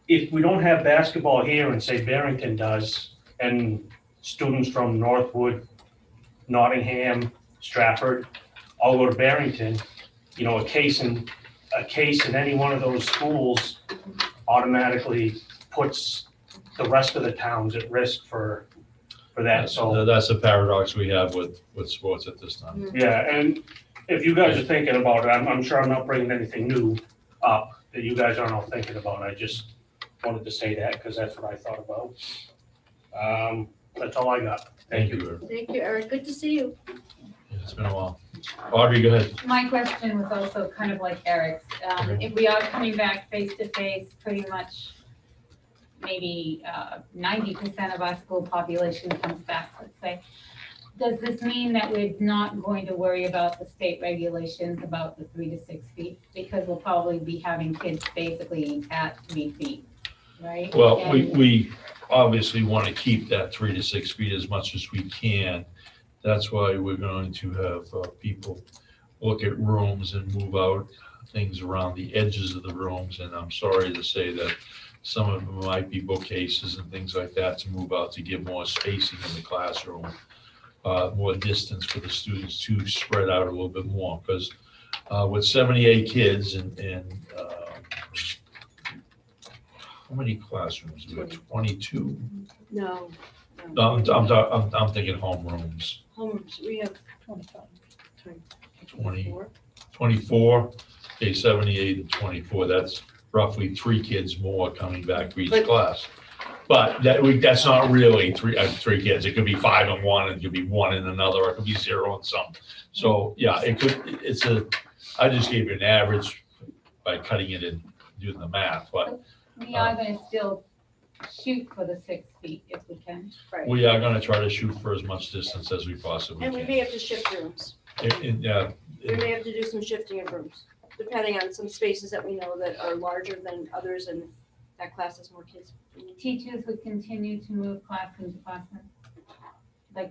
we don't have basketball here and say Barrington does, and students from Northwood, Nottingham, Strafford, all go to Barrington, a case in any one of those schools automatically puts the rest of the towns at risk for that, so. That's a paradox we have with sports at this time. Yeah, and if you guys are thinking about it, I'm sure I'm not bringing anything new up that you guys aren't all thinking about. I just wanted to say that because that's what I thought about. That's all I got. Thank you. Eric. Thank you, Eric. Good to see you. Yeah, it's been a while. Audrey, go ahead. My question was also kind of like Eric's. If we are coming back face to face, pretty much maybe 90% of our school population comes back, let's say. Does this mean that we're not going to worry about the state regulations about the 3 to 6 feet? Because we'll probably be having kids basically at 3 feet, right? Well, And- we obviously want to keep that 3 to 6 feet as much as we can. That's why we're going to have people look at rooms and move out things around the edges of the rooms. And I'm sorry to say that some of them might be bookcases and things like that to move out to give more spacing in the classroom, more distance for the students to spread out a little bit more. Because with 78 kids and how many classrooms? We have 22. No. No, I'm thinking homerooms. Homes, we have 24, okay, 78 and 24, that's roughly 3 kids more coming back for each But- class. But that's not really three kids. It could be 5 in one, and it could be 1 in another, or it could be 0 in some. So, yeah, I just gave you an average by cutting it and doing the math, but We are gonna still shoot for the 6 feet if we can. we are gonna try to shoot for as much distance as we possibly And we can. may have to shift rooms. We We may have to do some shifting of rooms, depending on some spaces that we know that are larger than others and that class has more kids. Teachers would continue to move class into classroom,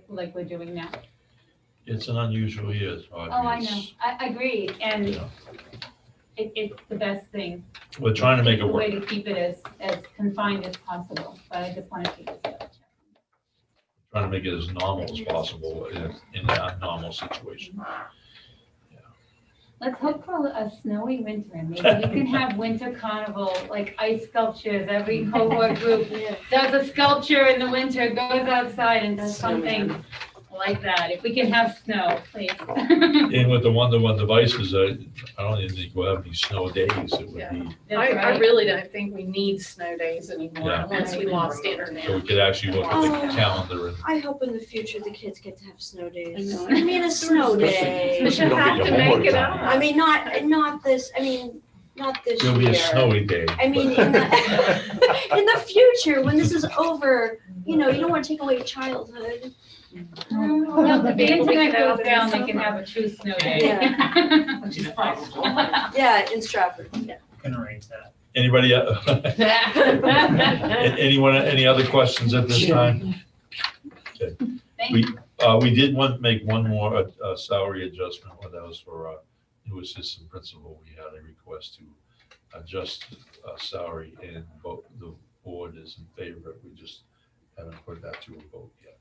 like we're doing now. It's an unusual year. Oh, I know, I agree, and Yeah. it's the best thing. We're trying to make it The way work, to keep it as confined as possible, but I just wanted to just trying to make it as normal as possible in that normal situation. Let's hope for a snowy winter, and maybe we can have winter carnival, like ice sculptures. Every cohort group does a sculpture in the winter, goes outside and does something like that. If we can have snow, please. And with the one-to-one devices, I don't even think we'll have any snow days. It would Yeah. be, That's I right. really don't think we need snow days anymore Yeah. once we lost so we internet. could actually look at the calendar and I hope in the future the kids get to have snow days. I know. I mean, a snow day. But you have to make it up. I mean, not this year. it'll be a snowy day. I mean, in the future, when this is over, you don't want to take away childhood. Well, if the Maybe we internet can have goes it in down, they summer. can have a true snow day. Yeah. Yeah, in Strafford. Yeah. Can arrange that. Anybody, anyone, any other questions at this time? Okay. Thank you. We did make one more salary adjustment, well, that was for a new assistant principal. We had a request to adjust salary, and the board is in favor. We just haven't put that to a vote yet.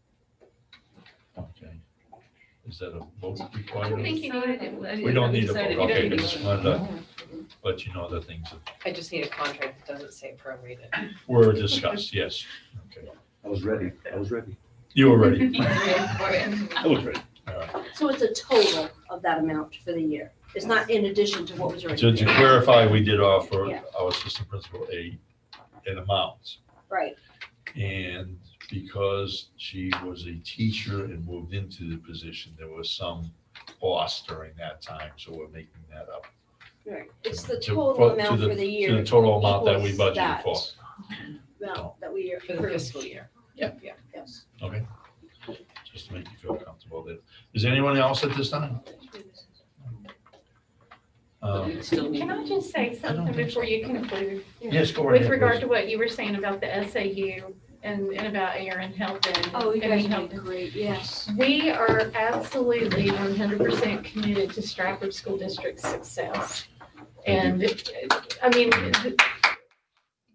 Okay. Is that a vote I don't required? think you needed it. We don't need a Decided vote, we okay, don't need just one. wanted to let you know that things I just need a contract that doesn't say prorated. were discussed, yes. Okay. I was ready. You were ready. I was ready. All right. So it's a total of that amount for the year. It's not in addition to what was already. To clarify, we did offer Yeah. our assistant principal an amount. Right. And because she was a teacher and moved into the position, there was some cost during that time, so we're making that up. Right. It's the To- total to amount the- for the To year. the total amount that we equals budgeted for. that amount that we For the approved. fiscal year. Yes. Okay. Just to make you feel comfortable there. Is anyone else at this time? We still need. Can I just say something before you conclude? Yes, go ahead. With regard please. to what you were saying about the SAU and about Aaron helping. Oh, you and guys me are helping. great. Yes. We are absolutely 100% committed to Strafford School District's success. And, I mean,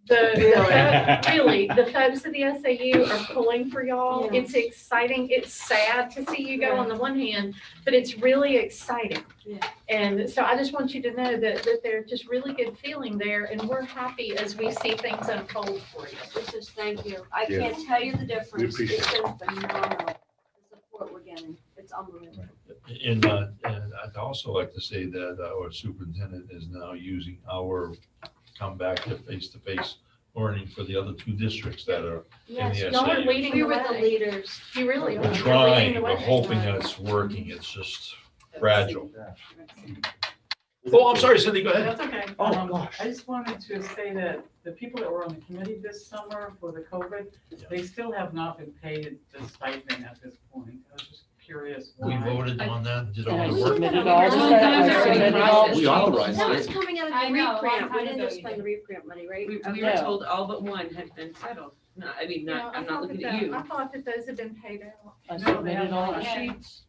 really, the folks at the SAU are pulling for y'all. Yeah. It's exciting. It's sad to see you go on the one hand, but it's really exciting. Yeah. And so I just want you to know that there's just really good feeling there, and we're happy as we see things unfold for you. This is, thank you. I Yeah. can't tell you the difference. appreciate It's been phenomenal. The support we're getting. It's unbelievable. And I'd also like to say that our superintendent is now using our come back to face-to-face learning for the other 2 districts that are Yes. the Y'all are SAU. leading We the were the way. leaders. You really are. We're You're trying, leading the we're way. hoping that it's working. It's just fragile. Oh, I'm sorry, Cindy, go ahead. That's okay. Oh, I just wanted to say that the people that were on the committee this summer for the COVID, they still have not been paid the stipend at this point. I was just curious We why. voted on that, did And all I the work. submitted all the stuff, I submitted all We authorized That it. was coming out of I the know, a REAP long grant. We time didn't ago just you spend the REAP grant money, right? We were No. told all but one had been settled. No, I mean, Yeah, not, I I'm thought not looking that- at you. I thought that those had been paid out. I No, they submitted have all not. the Yeah. sheets.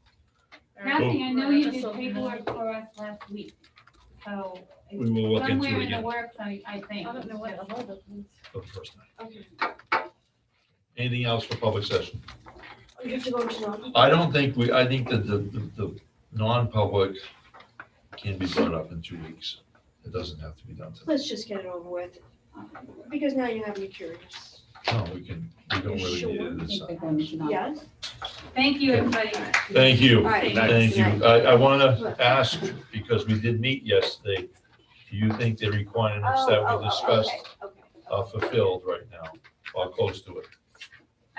Kathy, I know you did That's paperwork for us last week, so We will look into somewhere it in the again works, I think. I don't know what the holdup is. for the first time. Okay. Anything else for public session? You have to go to non. I think that the non-public can be brought up in 2 weeks. It doesn't have to be done today. Let's just get it over with. Because now you have me curious. No, we don't really need it this time. Yes? Thank you, everybody. Thank you. All right. Thank you. I want to ask, because we did meet yesterday, do you think the requirements that we discussed Okay. are fulfilled right now? or close to it.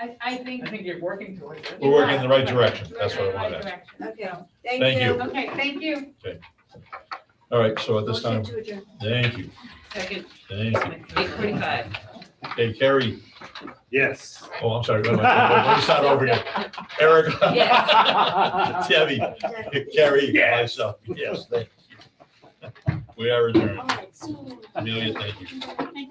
I think. I think you're working towards it. We're working in the right direction. That's what I wanted to ask. Okay, Thank thank you. you. Okay, thank you. All right, so at this Motion time, to adjourn. thank you, Second, thank you. 8:45. Okay, Carrie, Yes. oh, I'm sorry, let me start over again. Eric. Yes. Debbie, Carrie, myself, yes, thank you. We are adjourned. All right, so. Amelia, thank you.